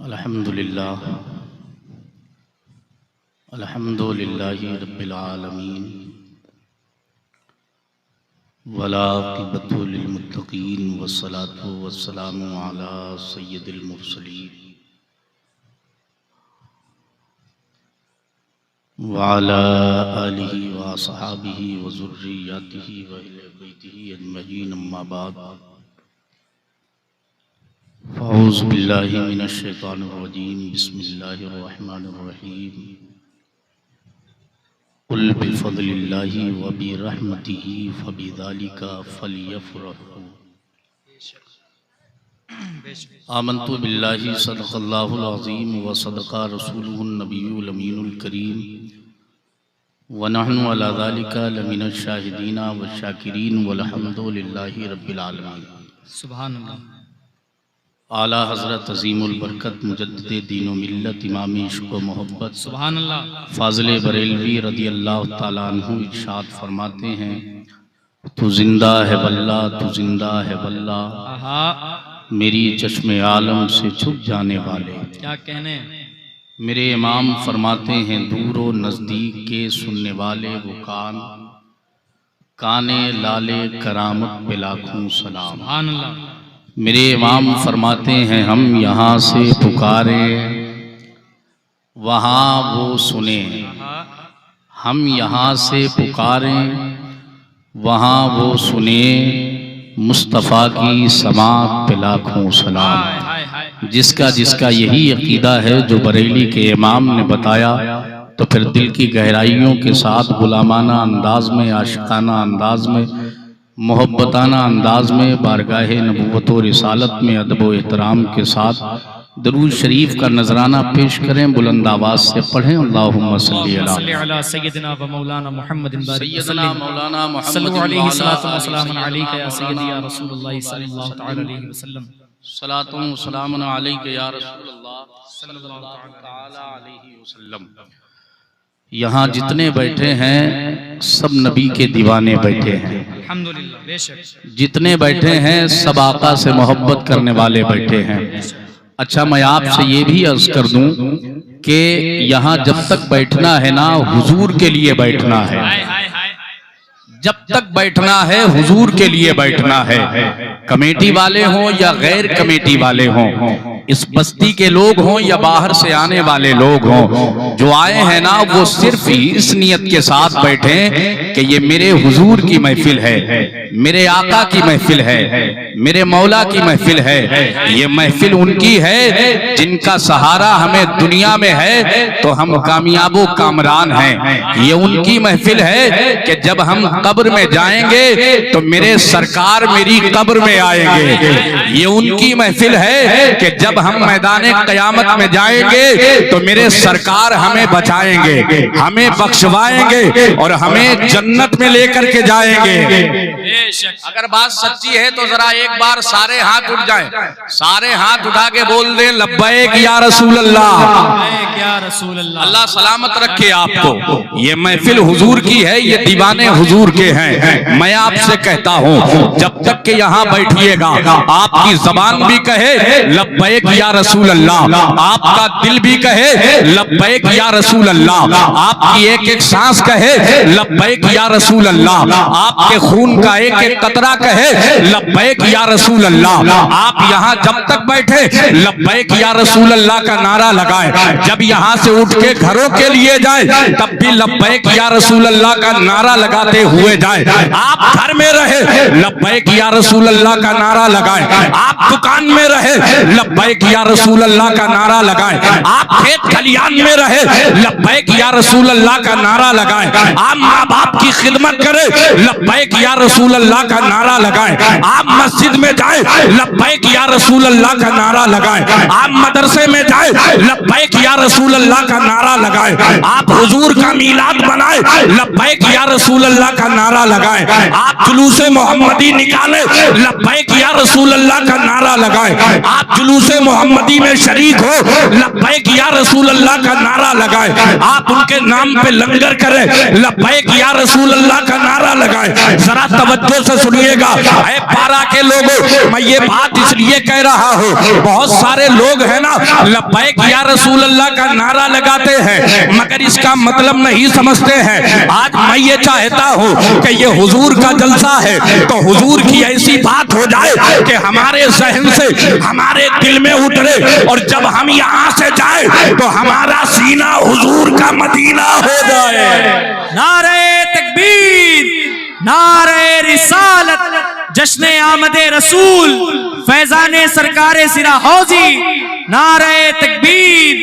अल्हम्दुलिल्लाह अल्हम्दुलिल्लाहि रब्बिल आलमीन वला आक़िबतु लिल मुत्तक़ीन वस्सलातु वस्सलामु अला सय्यिदिल मुरसलीन व अला आलिहि व अस्हाबिहि व ज़ुर्रिय्यतिहि व अहले बैतिहि अजमईन अम्मा बाद फ़अऊज़ु बिल्लाहि मिनश शैतानिर रजीम बिस्मिल्लाहिर रहमानिर रहीम कुल बिफ़ज़लिल्लाहि व बिरहमतिहि फ़बिज़ालिका फ़लयफ़रहू आमन्तु बिल्लाहि सदक़ल्लाहुल अज़ीम व सदक़ा रसूलुहुन नबियुल अमीनुल करीम व नहनु अला ज़ालिका लमिनश शाहिदीन व शाकिरीन वल्हम्दुलिल्लाहि रब्बिल आलमीन। सुभानअल्लाह। आला हज़रत अज़ीमुल बरकत मुजद्दिद दीन व मिल्लत इमाम इश्क़ व मोहब्बत सुभानअल्लाह फ़ाज़िल बरेलवी रज़ियल्लाहु ताला अन्हु इरशाद फरमाते हैं, तू जिंदा है वल्लाह, तू जिंदा है वल्लाह, आहा मेरी चश्मे आलम से छुप जाने वाले। क्या कहने। मेरे इमाम फरमाते हैं, दूर व नज़दीक के सुनने वाले वो काने लाले करामत पे लाखों सलाम। सुभानअल्लाह। मेरे इमाम फरमाते हैं, हम यहाँ से पुकारे वहाँ वो सुने, हम यहाँ से पुकारे वहाँ वो सुने, मुस्तफ़ा की समात पे लाखों सलाम। जिसका जिसका यही अकीदा है जो बरेली के इमाम ने बताया, तो फिर दिल की गहराइयों के साथ गुलामाना अंदाज में, आशिकाना अंदाज में, मोहब्बताना अंदाज में बारगाह नबूवत और रिसालत में अदब व एहतराम के साथ दरूद शरीफ का नजराना पेश करें। बुलंद आवाज से पढ़ें, अल्लाहुम्मा सल्ली अला सय्यदना व मौलाना मुहम्मदिन सय्यदना मौलाना मुहम्मद सल्लल्लाहु अलैहि सलातु व सलाम अलैका या सय्यदी या रसूलुल्लाह सल्लल्लाहु तआला अलैहि वसल्लम। सलातुन व सलामुन अलैका या रसूलुल्लाह सल्लल्लाहु तआला अलैहि वसल्लम। यहाँ जितने बैठे हैं सब नबी के दीवाने बैठे हैं, अल्हम्दुलिल्लाह। बेशक जितने बैठे हैं सब आका से मोहब्बत करने वाले बैठे हैं। अच्छा, मैं आपसे ये भी अर्ज कर दूं कि यहाँ जब तक बैठना है ना, हुजूर के लिए बैठना है। जब तक बैठना है हुजूर के लिए बैठना है। कमेटी वाले हों या गैर कमेटी वाले हों, इस बस्ती के लोग हों या बाहर से आने वाले लोग हों, जो आए हैं ना वो सिर्फ इस नियत के साथ बैठे कि ये मेरे हुजूर की महफिल है, मेरे आका की महफिल है, मेरे मौला की महफिल है। ये महफिल उनकी है जिनका सहारा हमें दुनिया में है तो हम कामयाबो कामरान हैं। ये उनकी महफिल है कि जब हम कब्र में जाएंगे तो मेरे सरकार मेरी कब्र में आएंगे। ये उनकी महफिल है कि जब हम मैदाने क़यामत में जाएंगे तो मेरे सरकार हमें बचाएंगे, हमें बख्शवाएंगे और हमें जन्नत में लेकर के जाएंगे। अगर बात सच्ची है तो जरा एक बार सारे हाथ उठ जाएं, सारे हाथ उठा के बोल दें, लब्बैक या रसूल अल्लाह, अल्लाह सलामत रखे आपको। ये महफिल हुजूर की है, ये दीवाने हुजूर के हैं। मैं आपसे कहता हूँ जब तक के यहाँ बैठिएगा आपकी जबान भी कहे लब्बैक या रसूल अल्लाह, आपका दिल भी कहे लब्बैक या रसूल अल्लाह, आपकी एक एक सांस कहे लब्बैक या रसूल अल्लाह, आपके खून का एक एक कतरा कहे लब्बैक या रसूल अल्लाह। आप यहाँ जब तक बैठे लब्बैक या रसूल अल्लाह का नारा लगाएं, जब यहाँ से उठ के घरों के लिए जाए तब भी लब्बैक या रसूल अल्लाह का नारा लगाते हुए जाए। आप घर में रहे लब्बैक या रसूल अल्लाह का नारा लगाएं, आप दुकान में रहे लब्बैक या रसूल अल्लाह का नारा लगाएं, आप खेत खलियान में रहे लब्बैक या रसूल अल्लाह का नारा लगाएं, आप माँ बाप की खिदमत करें लब्बैक या रसूल अल्लाह का नारा लगाएं, आप मस्जिद में जाए लब्बैक या रसूल अल्लाह का नारा लगाएं, आप मदरसे में जाए लब्बैक या रसूल रसूल अल्लाह का नारा लगाए, आप हुजूर का मीलाद बनाए, लब्बैक या रसूल अल्लाह का नारा लगाए, आप जुलूसे मोहम्मदी निकाले, लब्बैक या रसूल अल्लाह का नारा लगाए, आप जुलूसे मोहम्मदी में शरीक हो, लब्बैक या रसूल अल्लाह का नारा लगाए, आप उनके नाम पे लंगर करें, लब्बैक या रसूल अल्लाह का नारा लगाए। जरा तवज्जो से सुनिएगा ऐ पारा के लोगों, मैं ये बात इसलिए कह रहा हूँ, बहुत सारे लोग हैं ना लब्बैक या रसूल अल्लाह का नारा लगाते हैं मगर इसका मतलब नहीं समझते हैं। आज मैं ये चाहता हूँ कि ये हुजूर का जलसा है तो हुजूर की ऐसी बात हो जाए कि हमारे जहन से हमारे दिल में उतरे और जब हम यहाँ से जाए तो हमारा सीना हुजूर का मदीना हो जाए। नारे तकबीर, नारे रिसालत, जश्ने आमदे रसूल, फैजाने सरकारे सिरा हौजी, नारे तकबीर,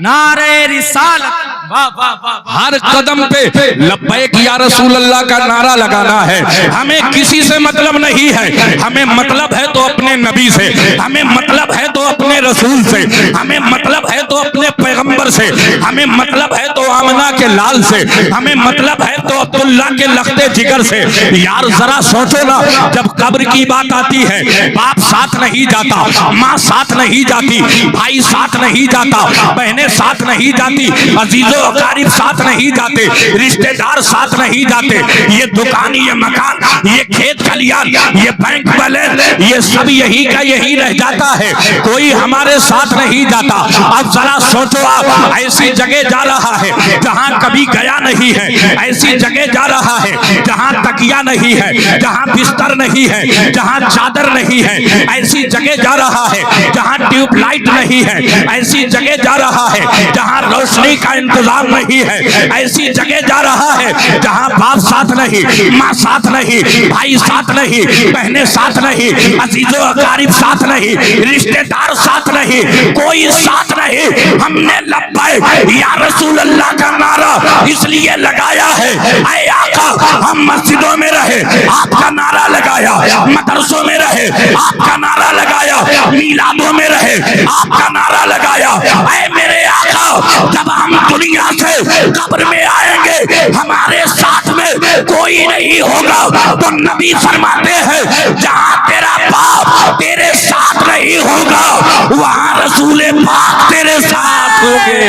नारे रिसालत। वाह वाह वाह। हर कदम पे लब्बैक या रसूल अल्लाह का नारा लगाना है। हमें किसी से मतलब नहीं है, हमें मतलब है तो अपने नबी से, हमें मतलब है तो अपने रसूल से, हमें मतलब है तो अपने पैगंबर से, हमें मतलब है तो आमना के लाल से, हमें मतलब है तो अब्दुल्ला के लखते जिगर से। यार जरा सोचो ना, जब कब्र की बात आती है बाप साथ नहीं जाता, माँ साथ नहीं जाती, भाई साथ नहीं जाता, बहनें साथ नहीं जाती, अजीजों अकारिब साथ नहीं जाते, रिश्तेदार साथ नहीं जाते, ये दुकान, ये मकान, ये खेत खलियान, ये बैंक बैलेंस, ये सब यही का यही रह जाता है, कोई हमारे साथ नहीं जाता। अब जरा सोचो, आप ऐसी जगह जा रहा है जहां कभी गया नहीं है, ऐसी जगह जा रहा है जहां तकिया नहीं है, जहां बिस्तर नहीं है, जहां चादर नहीं है, ऐसी जगह जा रहा है जहां ट्यूबलाइट नहीं है, ऐसी जगह जा रहा है जहां रोशनी का इंतजाम नहीं है, ऐसी जगह जा रहा है जहां बाप साथ नहीं, माँ साथ नहीं, भाई साथ नहीं, बहनें साथ नहीं, अजीजों अकारिब साथ नहीं, रिश्तेदार साथ नहीं, कोई साथ नहीं। हमने लब्बैक या रसूल अल्लाह का नारा इसलिए लगाया है, ऐ आका हम मस्जिदों में रहे आपका नारा लगाया, मदरसों में रहे आपका नारा लगाया, मीलादों में रहे आपका नारा लगाया। ऐ मेरे आका जब हम दुनिया से कब्र में आएंगे हमारे साथ में कोई नहीं होगा, तो नबी फरमाते हैं जहां तेरा बाप तेरे साथ नहीं होगा वहां रसूले पाक तेरे साथ होंगे।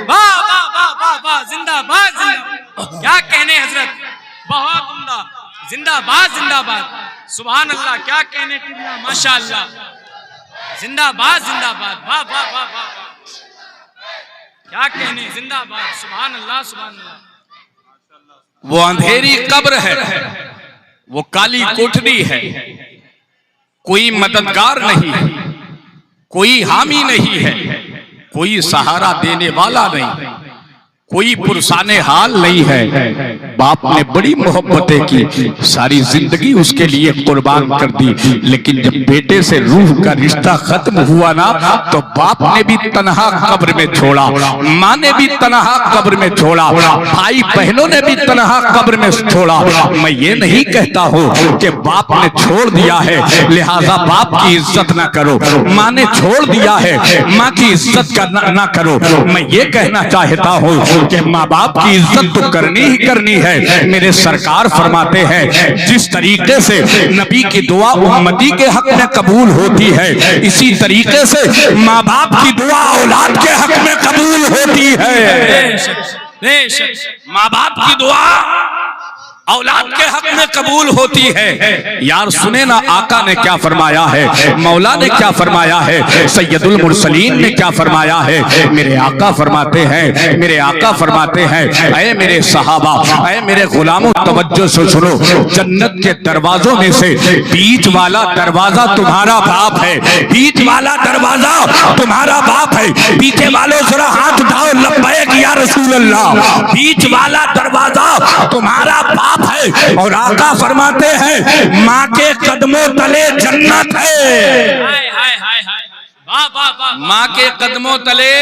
वाह वाह वाह वाह वाह, जिंदाबाद जिंदाबाद। क्या कहने हजरत, बहुत उम्दा, जिंदाबाद जिंदाबाद, सुभान अल्लाह। क्या कहने टिबिया, माशाअल्लाह, जिंदाबाद जिंदाबाद, वाह वाह वाह वाह वाह, क्या कहने, जिंदाबाद, सुभान अल्लाह सुभान अल्लाह। वो अंधेरी कब्र है, वो काली कोठरी है, कोई मददगार नहीं, कोई हामी नहीं है, कोई सहारा देने वाला नहीं, कोई पुरसाने हाल नहीं है। बाप ने बड़ी मोहब्बतें की, सारी जिंदगी उसके लिए कुर्बान कर दी, लेकिन जब बेटे से रूह का रिश्ता खत्म हुआ ना तो बाप ने भी तन्हा कब्र में छोड़ा, माँ ने भी तन्हा कब्र में छोड़ा, भाई बहनों ने भी तन्हा कब्र में छोड़ा। मैं ये नहीं कहता हूँ कि बाप ने छोड़ दिया है लिहाजा बाप की इज्जत ना करो, माँ ने छोड़ दिया है माँ की इज्जत ना करो। मैं ये कहना चाहता हूँ कि माँ बाप की इज्जत तो करनी ही करनी है। मेरे सरकार फरमाते हैं जिस तरीके से नबी की दुआ उम्मती के हक में कबूल होती है, इसी तरीके से माँ बाप की दुआ औलाद के हक में कबूल होती है। माँ बाप की दुआ औलाद के हक में कबूल होती है। यार सुने ना आका ने क्या फरमाया है, मौला ने क्या फरमाया है, सैयदुल मुरसलीन ने क्या फरमाया है। मेरे आका फरमाते हैं, मेरे आका फरमाते हैं, ऐ मेरे सहाबा, ऐ मेरे गुलामों तवज्जो से सुनो, जन्नत के दरवाजों में से बीच वाला दरवाजा तुम्हारा बाप है, बीच वाला दरवाजा तुम्हारा बाप है। पीछे वालों जरा हाथ उठाओ, लब्बैक या रसूल अल्लाह। बीच वाला दरवाजा तुम्हारा बाप है और आका फरमाते हैं माँ के कदमों तले जन्नत है। हाय हाय हाय हाय, वाह वाह वाह, माँ के कदमों तले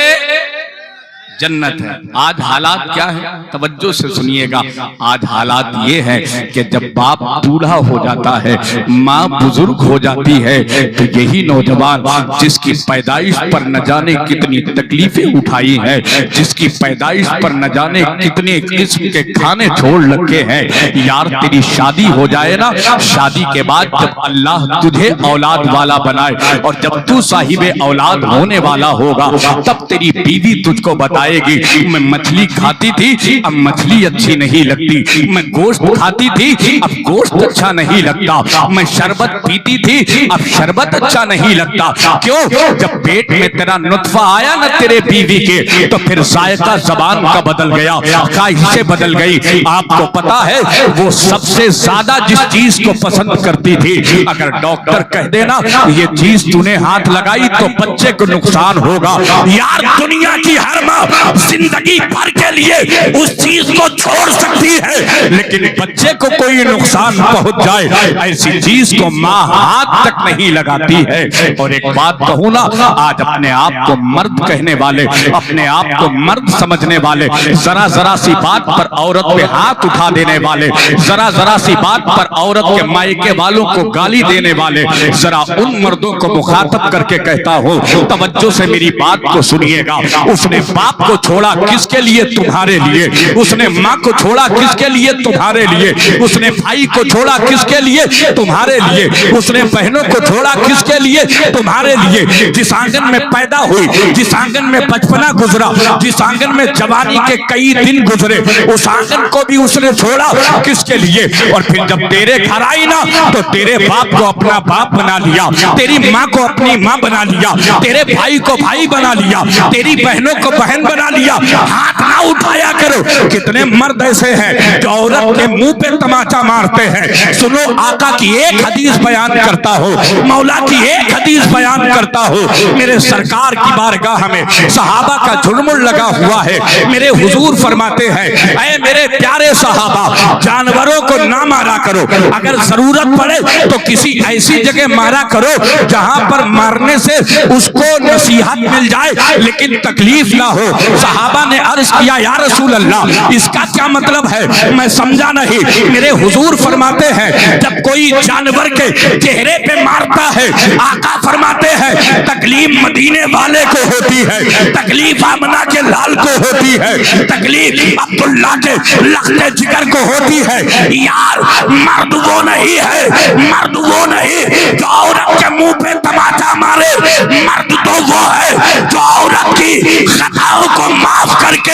जन्नत है। आज हालात क्या है, तवज्जो से सुनिएगा। आज हालात ये है कि जब बाप बूढ़ा हो जाता है, माँ बुजुर्ग हो जाती है, तो यही नौजवान जिसकी पैदाइश पर न जाने कितनी तकलीफें उठाई है, जिसकी पैदाइश पर न जाने कितने किस्म के खाने छोड़ रखे हैं, यार तेरी शादी हो जाए ना, शादी के बाद जब अल्लाह तुझे औलाद वाला बनाए और जब तू साहिबे औलाद होने वाला होगा, तब तेरी बीवी तुझको बताएगी मैं मछली खाती थी, अब मछली अच्छी नहीं लगती, मैं गोश्त खाती थी, अब गोश्त अच्छा नहीं लगता, मैं शरबत पीती थी, अब शरबत अच्छा नहीं लगता। क्यों? जब पेट में तेरा नुत्फा आया ना तेरे बीवी के, तो फिर जायका जबान का बदल गया, ख्वाहिशें बदल गई। आपको पता है वो सबसे ज्यादा जिस चीज को पसंद करती थी, अगर डॉक्टर कह देना ये चीज तूने हाथ लगाई तो बच्चे को नुकसान होगा, यार दुनिया की हर माँ जिंदगी भर के लिए उस चीज को छोड़ सकती है, लेकिन बच्चे को कोई नुकसान पहुंच जाए ऐसी चीज को माँ हाथ तक नहीं लगाती है। और एक बात कहूँ ना, आज अपने आप को मर्द कहने वाले, अपने आप को मर्द समझने वाले, जरा जरा सी बात पर औरत पे हाथ उठा देने वाले, जरा जरा सी बात पर औरत के मायके वालों को गाली देने वाले, जरा उन मर्दों को मुखातब करके कहता हूँ, तवज्जो से मेरी बात को सुनिएगा। उसने बाप को छोड़ा किसके लिए? तुम्हारे लिए। उसने माँ को छोड़ा किसके लिए? तुम्हारे लिए। उसने भाई को छोड़ा किसके लिए? तुम्हारे लिए। उसने बहनों को छोड़ा किसके लिए? तुम्हारे लिए। जिस आंगन में पैदा हुई, जिस आंगन में बचपना गुजरा, जिस आंगन में जवानी के कई दिन गुजरे, उस आंगन को भी उसने छोड़ा किसके लिए? और फिर जब तेरे घर आई ना, तो तेरे बाप को अपना बाप बना लिया, तेरी माँ को अपनी माँ बना लिया, तेरे भाई को भाई बना लिया, तेरी बहनों को बहन बना लिया। हाथ ना उठाया करो। कितने मर्द ऐसे हैं जो औरत के मुंह पे तमाचा मारते हैं। सुनो, आका की एक हदीस बयान करता हो, मौला की एक हदीस बयान करता हो। मेरे सरकार की बारगाह में सहाबा का झुरमुल लगा हुआ है। मेरे हुजूर फरमाते हैं, ऐ मेरे प्यारे सहाबा, जानवरों को ना मारा करो, अगर जरूरत पड़े तो किसी ऐसी जगह मारा करो जहां पर मारने से उसको नसीहत मिल जाए लेकिन तकलीफ ना हो। सहाबा ने अर्ज किया, या रसूल अल्लाह, इसका क्या मतलब है? मैं समझा नहीं। मेरे हुजूर फरमाते हैं, जब कोई जानवर के चेहरे पे मारता है, आका फरमाते हैं तकलीफ मदीने वाले को होती है, तकलीफ आमना के लाल को होती है, तकलीफ अब्दुल्ला के लखते जिगर को होती है। यार मर्द वो नहीं है, मर्द वो नहीं जो औरत के मुंह पे तमाचा मारे, मर्द तो वो है जो औरत की खताओं को माफ करके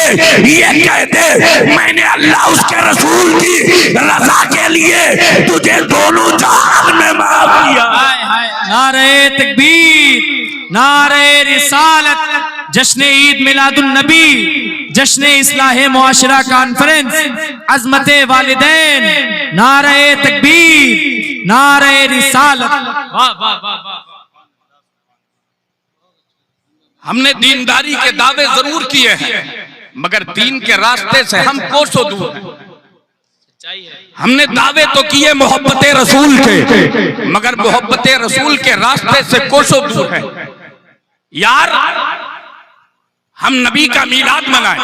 ये कह दे, मैंने अल्लाह उसके रसूल की रजा के लिए तुझे दोनों जहान में माफ किया। नारे तकबीर, नारे रिसालत, जश्न ईद मिलादुन नबी, जश्न इस्लाह मुआशरा कॉन्फ्रेंस, अजमत वालिदैन, नारे तकबीर, नारे रिसालत। वाह वाह वाह वाह। हमने दीनदारी के दावे जरूर किए हैं, मगर दीन के रास्ते से हम कोसों दूर हैं। हमने दावे तो किए मोहब्बत रसूल के, मगर मोहब्बत रसूल के रास्ते से कोसों दूर हैं। यार हम नबी का मीलाद मनाएं,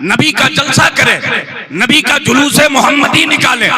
नबी का जलसा करें, नबी का जुलूस मोहम्मदी निकालें,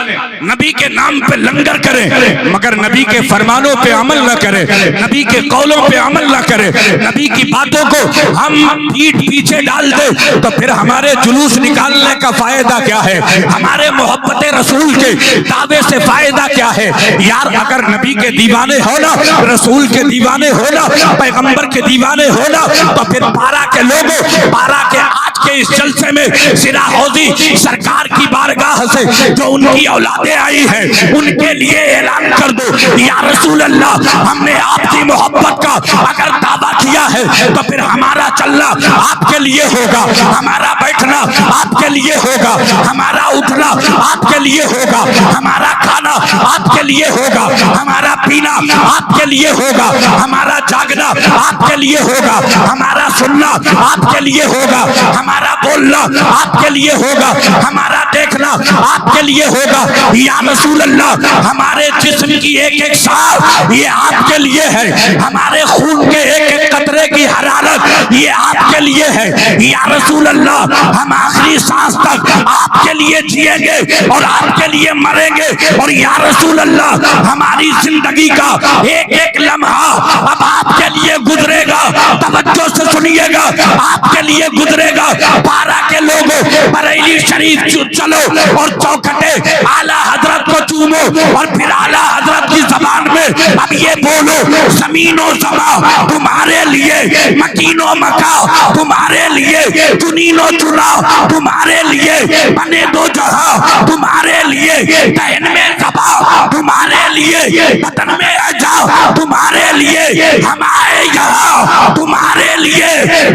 नबी के नाम पे लंगर करें, मगर नबी के फरमानों पे अमल न करें, नबी के कौलों पे अमल न करें, नबी की बातों को हम पीठ पीछे डाल दें, तो फिर हमारे जुलूस निकालने का फायदा क्या है? हमारे मोहब्बत रसूल के दावे से फायदा क्या है? यार अगर नबी के दीवाने हो ना, रसूल के दीवाने हो ना, पैगंबर के दीवाने हो ना, तो फिर पारा के लोगों, पारा के आज के इस जलसे में सिरा हौजी सरकार की बारगाह से जो उनकी औलादें आई हैं, उनके लिए ऐलान कर दो, या रसूल अल्लाह, हमने आपकी मोहब्बत का अगर दावा किया है तो फिर हमारा चलना आपके लिए होगा, हमारा बैठना आपके लिए होगा, हमारा उठना आपके लिए होगा, हमारा खाना आपके लिए होगा, हमारा पीना आपके लिए होगा, हमारा जागना आपके लिए होगा, हमारा सुनना आपके लिए होगा, हमारा बोलना आपके लिए होगा, हमारा देखना आपके लिए होगा। या रसूल अल्लाह, हमारे जिस्म की एक एक सांस ये आपके लिए है, हमारे खून के एक एक कतरे की हरारत ये आपके लिए है। या रसूल अल्लाह, हम आखिरी सांस तक आपके लिए जिएंगे और आपके लिए मरेंगे। और या रसूल अल्लाह, हमारी जिंदगी का एक एक लम्हा अब आपके लिए गुजरेगा। तवज्जो से सुनिएगा, आपके लिए गुजरेगा। पारा के लोगों, बरेली शरीफ चलो और चौखटे आला हजरत को चूमो और फिर आला हजरत की जबान में अब ये बोलो, जमीनो समा तुम्हारे लिए, मकीनो मका तुम्हारे लिए, चुनीनो चुना तुम्हारे लिए, बने दो जहां तुम्हारे लिए, तहन में जबा तुम्हारे लिए, बदन में अजा तुम्हारे लिए, हम आए यहाँ तुम्हारे लिए,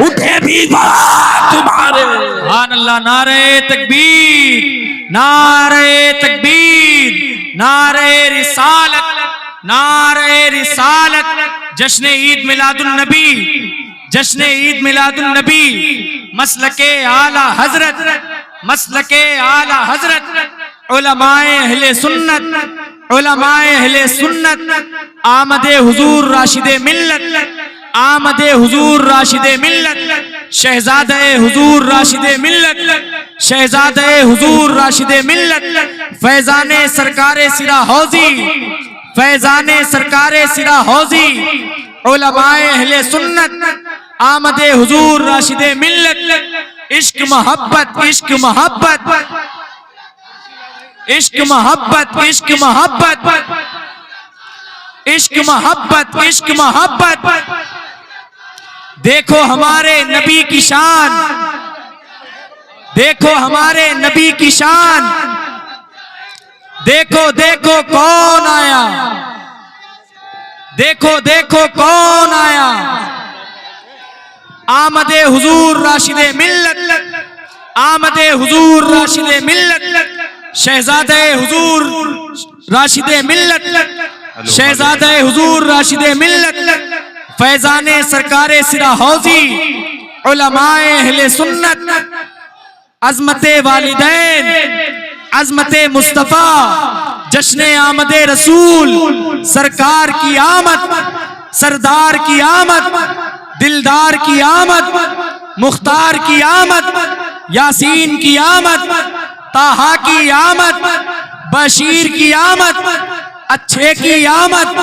उठे भी वहाँ तुम्हारे। सुभान अल्लाह। नारे तकबीर, नारे तकबीर, नारे रिसालत, नारे रिसालत। जश्न ईद मिलादुन नबी, जश्न ईद मिलादुन नबी, मसलके आला हजरत, मसलके आला हजरत, उलमाए अहले सुन्नत, उलमाए अहले सुन्नत, आमदे हुजूर राशिदे मिल्लत, आमदे हुजूर राशिदे मिल्लत, शहजादे हुजूर राशिदे मिल्लत, शहजादे हुजूर राशिदे मिल्लत, फैजाने सरकारे सिरा हौजी, फैजाने सरकारे सिरा हौजी, उलमाए अहले सुन्नत, आमदे हुजूर राशिदे मिल्लत। इश्क मोहब्बत, इश्क मोहब्बत, इश्क मोहब्बत, इश्क मोहब्बत, इश्क मोहब्बत, इश्क मोहब्बत। देखो हमारे नबी की शान, देखो हमारे नबी की शान, देखो देखो कौन आया, देखो देखो कौन आया, आमदे हुजूर राशिदे मिल्लत, आमदे हुजूर राशिदे मिल्लत, शहजादे हुजूर राशिदे मिल्लत, शहजादे हुजूर राशिदे मिल्लत, फैजाने सरकारे सिरा हौजी, उलमाए अहले सुन्नत, अजमते वालिदैन, अजमते मुस्तफा, जश्ने आमदे रसूल, सरकार की आमद, सरदार की आमद, दिलदार की आमद, मुख्तार की आमद, यासीन की आमद, ताहा की आमद, बशीर की आमद, अच्छे की आमद,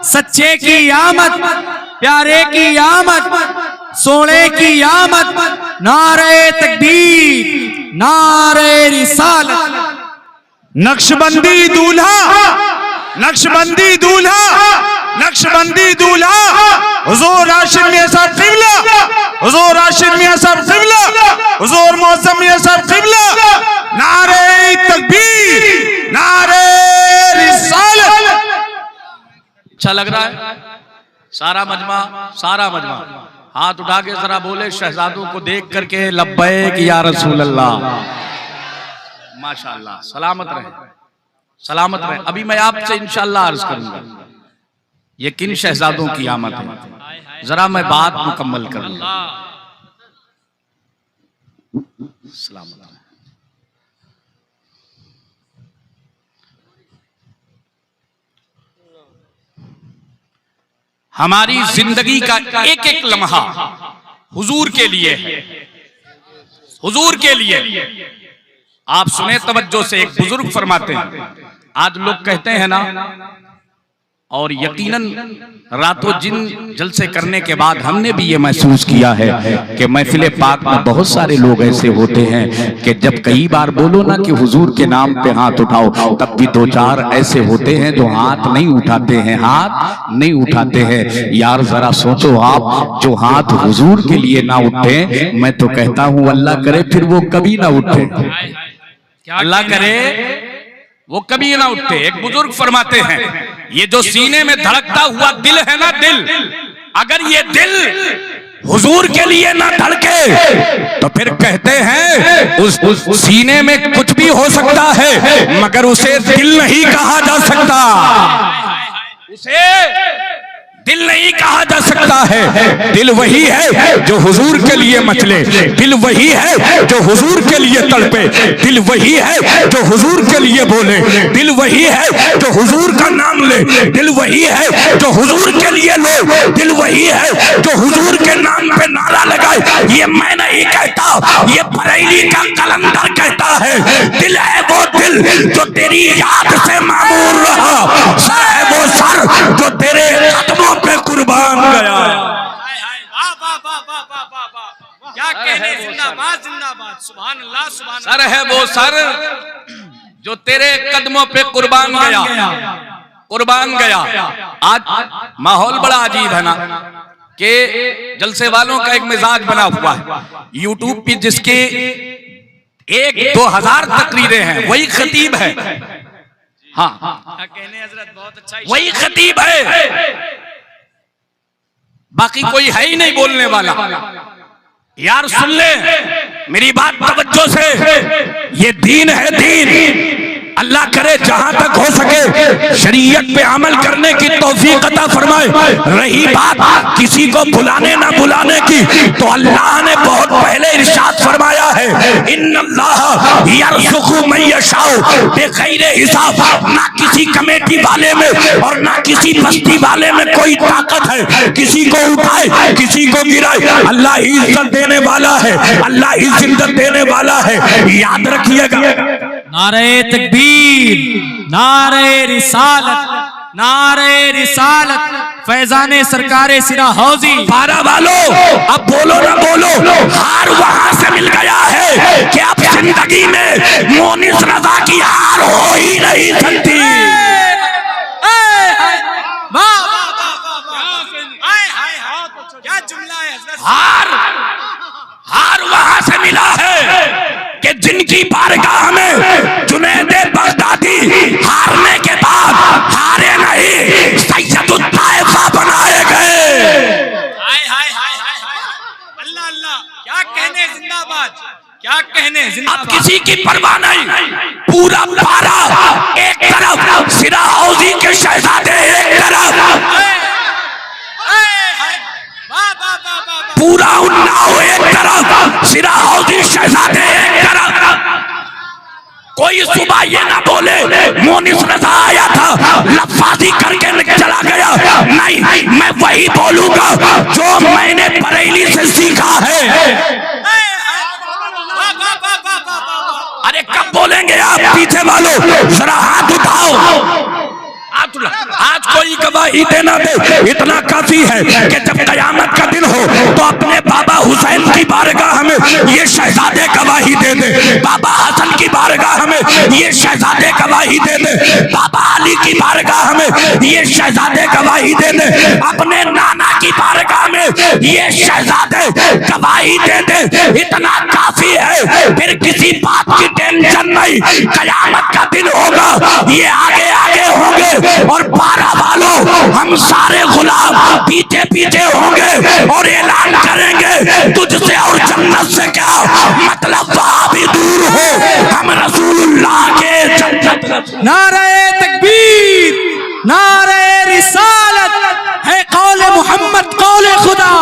सच्चे की आमद, प्यारे की आमद, सोने की आमद। नारे तकबीर, नारे रिसालत। नक्शबंदी दूल्हा, नक्शबंदी दूल्हा, नक्शबंदी दूल्हा, हुजूर राशिद मियां साहब क़िबला, हुजूर राशिद मियां साहब क़िबला, हुजूर मौसम मियां साहब क़िबला। नारे तकबीर, नारे रिसालत। अच्छा लग रहा है? सारा मजमा, सारा मजमा हाथ उठा के जरा बोले शहजादों को देख करके लब्बैक या रसूल अल्लाह। माशाअल्लाह, सलामत रहे, सलामत रहे। अभी मैं आपसे इंशाअल्लाह अर्ज करूंगा ये किन शहजादों की आमद है, जरा मैं बात मुकम्मल करूंगा। सलामत रहे। हमारी जिंदगी का एक एक लम्हा हुजूर के लिए है, हुजूर के लिए। आप सुने तवज्जो से, एक बुजुर्ग फरमाते हैं, आज लोग कहते हैं ना, और यकीनन रातों जिन जलसे करने के बाद हमने भी ये महसूस किया है कि महफिल पाक में बहुत सारे लोग ऐसे होते हैं कि जब कई बार बोलो ना कि हुजूर के नाम पे हाथ उठाओ, तब भी दो चार ऐसे होते हैं जो हाथ नहीं उठाते हैं, हाथ नहीं उठाते हैं। यार जरा सोचो, आप जो हाथ हुजूर के लिए ना उठे, मैं तो कहता हूँ अल्लाह करे फिर वो कभी ना उठे, अल्लाह करे वो कभी ना उठे। एक बुजुर्ग फरमाते हैं, ये जो सीने में धड़कता हुआ दिल है ना, दिल, अगर ये दिल हुजूर के लिए ना धड़के तो फिर कहते हैं उस सीने में कुछ भी हो सकता है, मगर उसे दिल नहीं कहा जा सकता, उसे दिल नहीं कहा जा सकता है। दिल वही है जो हुजूर के लिए मचले, दिल वही है जो हुजूर के लिए तड़पे, दिल वही है जो हुजूर के लिए बोले, दिल वही है जो हुजूर का नाम ले, दिल वही है जो हुजूर के लिए लो, दिल वही है जो हुजूर के नाम पे नारा लगाए। ये मैं नहीं कहता, ये बरेली का कलंदर कहता है। दिल है वो दिल जो तेरी याद से मामूर रहा, सर है वो सर जो तेरे कदमों पे कुर्बान गया। वाह वाह वाह वाह वाह वाह वाह, क्या कहने, जिंदाबाद जिंदाबाद, सुभान अल्लाह सुभान अल्लाह। सर है वो सर जो तेरे कदमों पे कुर्बान गया, कुर्बान गया। आज माहौल बड़ा अजीब है ना, कि जलसे वालों का एक मिजाज बना हुआ है। यूट्यूब पे जिसके 1-2 हजार तकरीरें हैं वही खतीब है। हाँ, कहने हजरत बहुत अच्छा, वही खतीब है, बाकी कोई है ही नहीं बोलने वाला। यार सुन ले मेरी बात तवज्जो से, ये दीन है दीन। अल्लाह करे जहां तक हो सके शरीयत पे अमल करने की तौफीक अता फरमाए। रही बात किसी को बुलाने ना बुलाने की, तो अल्लाह ने बहुत पहले इरशाद फरमाया है, इन्नल्लाह यरज़ुक़ु मन यशाउ बिग़ैर हिसाब। ना किसी कमेटी वाले में और ना किसी बस्ती वाले में कोई ताकत है किसी को उठाए किसी को गिराए। अल्लाह इज्जत देने वाला है, अल्लाह इज्जत देने वाला है, याद रखिएगा। नारे तकबीर, नारे रिसालत, नारे रिसालत, फैजाने सरकारे सिरा हौजी। पारा वालों अब बोलो ना बोलो, हार वहां से मिल गया है कि अब जिंदगी में मोनिस रजा की हार हो ही नहीं सकती। क्या जुमला है हजरत। हार वहां से मिला है कि जिनकी बारगाह में जुनैदे बगदादी हारने के बाद हारे नहीं, सैयदुत ताइफा बनाए गए। हाय हाय हाय हाय हाय, अल्लाह अल्लाह, क्या कहने, जिंदाबाद, क्या कहने, जिंदाबाद। अब किसी की परवाह नहीं, पूरा पारा एक तरफ, सिरा हौजी के शहजादे एक तरफ, पूरा उन्नाव एक तरफ, सिरा हौजी शहजादे एक तरफ। कोई सुबह ये ना बोले मोनिस रजा आया था लफाजी करके चला गया, नहीं, मैं वही बोलूंगा जो मैंने बरेली से सीखा है। अरे कब बोलेंगे आप पीछे वालों, जरा हाथ उठाओ। आज कोई गवाही देना दे, इतना काफी है कि जब कयामत का दिन हो तो अपने बाबा हुसैन की बारगाह में ये शहजादे गवाही दे दे, बाबा हसन की बारगाह में ये शहजादे गवाही दे दे, बाबा अली की बारगाह में ये शहजादे गवाही दे दे, अपने नाना की बारगाह में ये शहजादे गवाही दे दे, इतना काफी है। फिर किसी बात की टेंशन नहीं, कयामत का दिन होगा, ये आगे आगे होंगे और पारा वालों हम सारे गुलाम पीछे पीछे होंगे और ऐलान करेंगे तुझसे और जन्नत से क्या मतलब, वहां भी दूर हो हम रसूलुल्लाह के जन्नत। नारे तकबीर, नारे रिसालत है, कौले मोहम्मद कौले खुदा,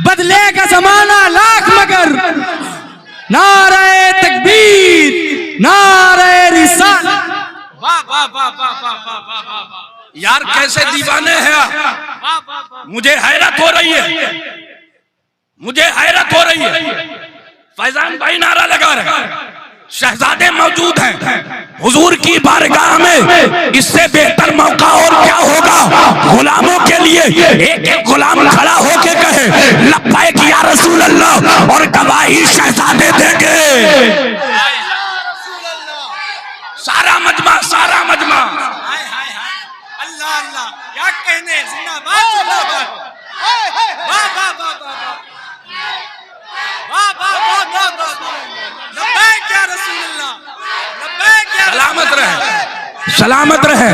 बदलेगा जमाना लाख मगर। नारे तकबीर, नारे रिसालत। वाह वाह वाह वाह वाह वाह वाह वाह। यार कैसे दीवाने हैं, मुझे हैरत हो रही है, मुझे हैरत हो रही है। फैजान भाई नारा लगा रहे, शहजादे मौजूद हैं हुजूर की बारगाह में, इससे बेहतर मौका और क्या होगा गुलामों के लिए। एक एक गुलाम खड़ा होके कहे लब्बैक या रसूल अल्लाह, और गवाही शहजादे देंगे। सारा मजमा, सारा मजमा, अल्लाह अल्लाह, क्या कहने, जिंदाबाद जिंदाबाद, वाह वाह वाह वाह वाह वाह वाह वाह वाह, लब्बैक या रसूलल्लाह, लब्बैक या, सलामत रहे, सलामत रहे,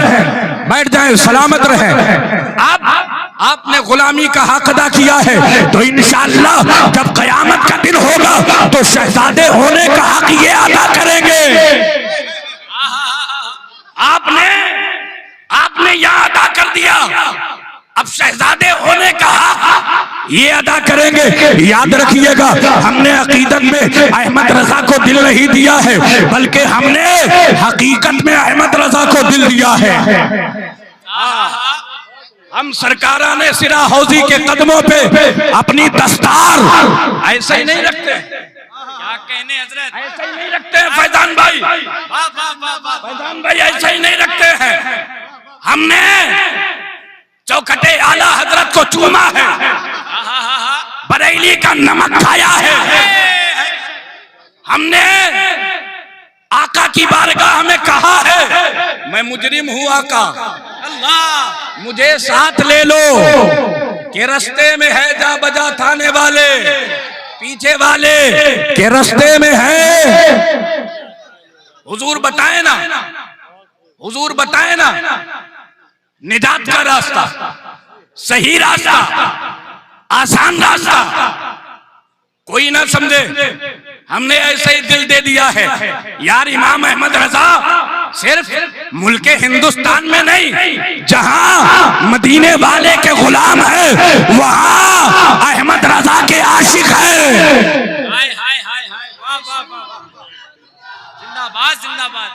बैठ जाए, सलामत रहे। आपने गुलामी का हक अदा किया है, तो इंशाअल्लाह जब कयामत का दिन होगा तो शहजादे होने का हक ये अदा करेंगे। आपने यहाँ अदा कर दिया, अब शहजादे होने का हक ये अदा करेंगे। याद रखिएगा, हमने अकीदत में अहमद रजा को दिल नहीं दिया है, बल्कि हमने हकीकत में अहमद रजा को दिल दिया है। हम सरकाराने सिरा हौजी के कदमों पे अपनी दस्तार ऐसे ही नहीं रखते। क्या कहने हजरत, ऐसे ही नहीं रखते हैं फैजान भाई, वाह वाह वाह वाह, फैजान भाई ऐसे ही नहीं रखते हैं। हमने चौखटे आला हजरत को चूमा है, बरेली का नमक खाया है। हमने आका की बारगाह में कहा है मैं मुजरिम हूँ आका, अल्लाह मुझे साथ ले लो के रस्ते में है जा बजा थाने वाले, पीछे वाले के रस्ते में है। हुजूर बताए ना, हुजूर बताए ना निजात का रास्ता, सही रास्ता, आसान रास्ता। कोई ना समझे हमने ऐसे ही दिल दे दिया है यार। इमाम अहमद रजा सिर्फ मुल्के हिंदुस्तान में नहीं, जहां मदीने वाले के गुलाम है वहां अहमद रजा के आशिक है। हाय हाय हाय हाय, वाह वाह वाह, जिंदाबाद जिंदाबाद,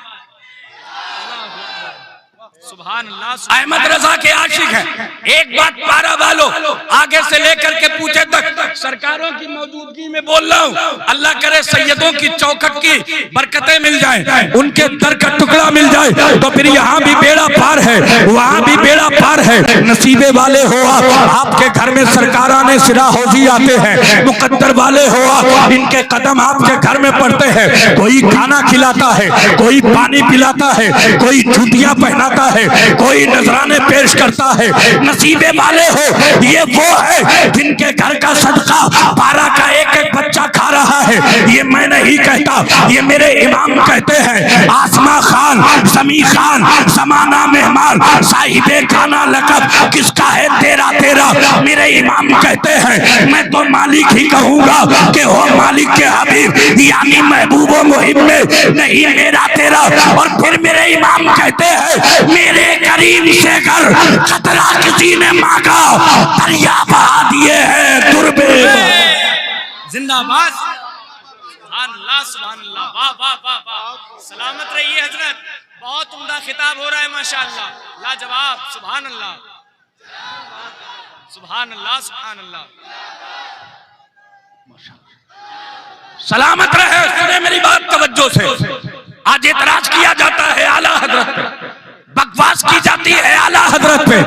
सुभान अल्लाह, अहमद रजा के आशिक है। एक बात पारा वालों आगे से लेकर के पूछे तक सरकारों की मौजूदगी में बोल रहा हूँ, अल्लाह करे सैयदों की चौखट की बरकतें मिल जाए, उनके दर का टुकड़ा मिल जाए तो फिर यहाँ भी बेड़ा पार है, वहाँ भी बेड़ा पार है। नसीबे वाले हो आपके घर में सरकाराने सिरा हौजी आते हैं, मुकद्दर वाले हो इनके कदम आपके घर में पड़ते हैं। कोई खाना खिलाता है, कोई पानी पिलाता है, कोई जूतियां पहनाता है, कोई नजराने पेश करता है। नसीबे वाले हो ये वो है जिनके घर का सदका 12 का एक एक बच्चा खा रहा है। ये मैं नहीं कहता, ये मेरे इमाम कहते हैं। आसमा खान, समी खान, समाना मेहमान, साहिबे खाना लकब किसका है तेरा तेरा, मेरे इमाम कहते हैं। मैं तो मालिक ही कहूंगा कि हो मालिक के हबीब यानी महबूब मुहिब में, नहीं मेरा तेरा। और फिर मेरे इमाम कहते हैं मेरे करीम से अगर खतरा किसी ने मांगा दरिया बहा दिए हैं तुरबे। जिंदाबाद, सुभान अल्लाह सुभान अल्लाह, वाह वाह वाह वाह, सलामत रहिए हजरत। बहुत उम्दा खिताब हो रहा है माशाअल्लाह, लाजवाब, सुभान अल्लाह सुभान अल्लाह सुभान अल्लाह। सलामत रहे, सुने मेरी बात तवज्जो से। आज एतराज किया जाता है आला हजरत पे, बकवास की जाती है आला हजरत पे।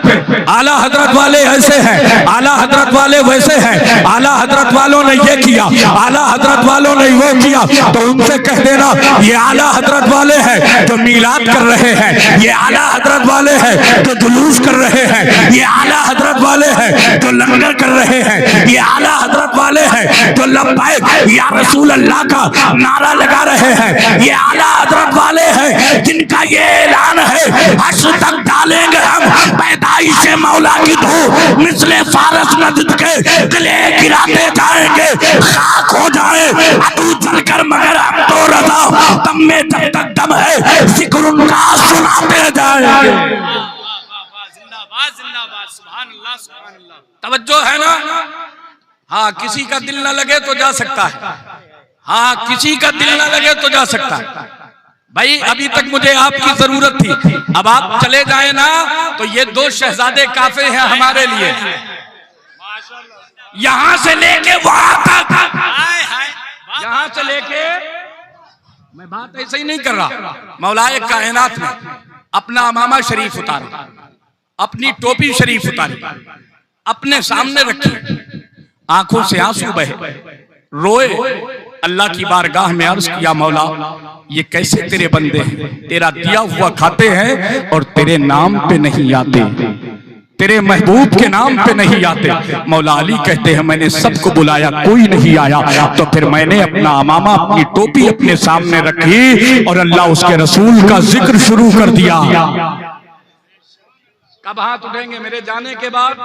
आला हजरत वाले ऐसे हैं, आला हजरत वाले वैसे हैं, आला हजरत वालों ने ये किया, आला हजरत वालों ने वो किया। तो उनसे कह देना ये आला हजरत वाले हैं जो मीलाद कर रहे हैं, ये आला हजरत वाले हैं जो जुलूस कर रहे हैं, ये आला हजरत वाले हैं जो लंगर कर रहे हैं, ये आला हजरत वाले हैं जो लब्बैक या रसूल अल्लाह का नारा लगा रहे हैं, ये आला हजरत वाले हैं जिनका ये ऐलान है हश्र तक डालेंगे हम पैदाइश मौला की धूप, मिसले फारस नजद के गले गिराते जाएंगे, खाक हो जाए अतू जलकर मगर हम तो रजा दम में जब तक दम है जिक्र उनका सुनाते जाएंगे। जिंदाबाद जिंदाबाद, सुभान अल्लाह सुभान अल्लाह। तवज्जो है ना? हाँ, किसी का दिल न लगे तो जा सकता है, हाँ किसी का दिल न लगे तो जा सकता है। भाई अभी तक मुझे आपकी जरूरत थी, अब आप चले जाए ना तो ये 2 शहजादे काफे हैं हमारे लिए, यहां से लेके वहां तक, यहां से लेके, मैं बात ऐसे ही नहीं कर रहा। मौलाए कायनात ने अपना अमामा शरीफ उतारा, अपनी टोपी शरीफ उतारी, अपने सामने रखी, आंखों से आंसू बहे, रोए, अल्लाह की बारगाह में अर्ज किया मौला ये कैसे तेरे बंदे हैं, तेरा दिया हुआ खाते हैं और तेरे नाम पे नहीं आते, तेरे महबूब के नाम पे नहीं आते। मौला अली कहते हैं मैंने सबको बुलाया कोई नहीं आया, तो फिर मैंने अपना अमामा अपनी टोपी अपने सामने रखी और अल्लाह उसके रसूल का जिक्र शुरू कर दिया। कब हाथ उठेंगे मेरे जाने के बाद?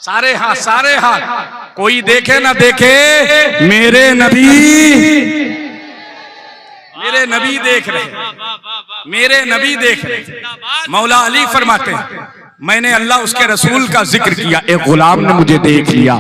सारे हाथ, सारे हाथ, कोई देखे ना देखे मेरे नबी, मेरे नबी देख रहे, मेरे नबी देख रहे। मौला अली फरमाते हैं मैंने अल्लाह उसके रसूल का जिक्र किया, एक गुलाम ने मुझे देख लिया,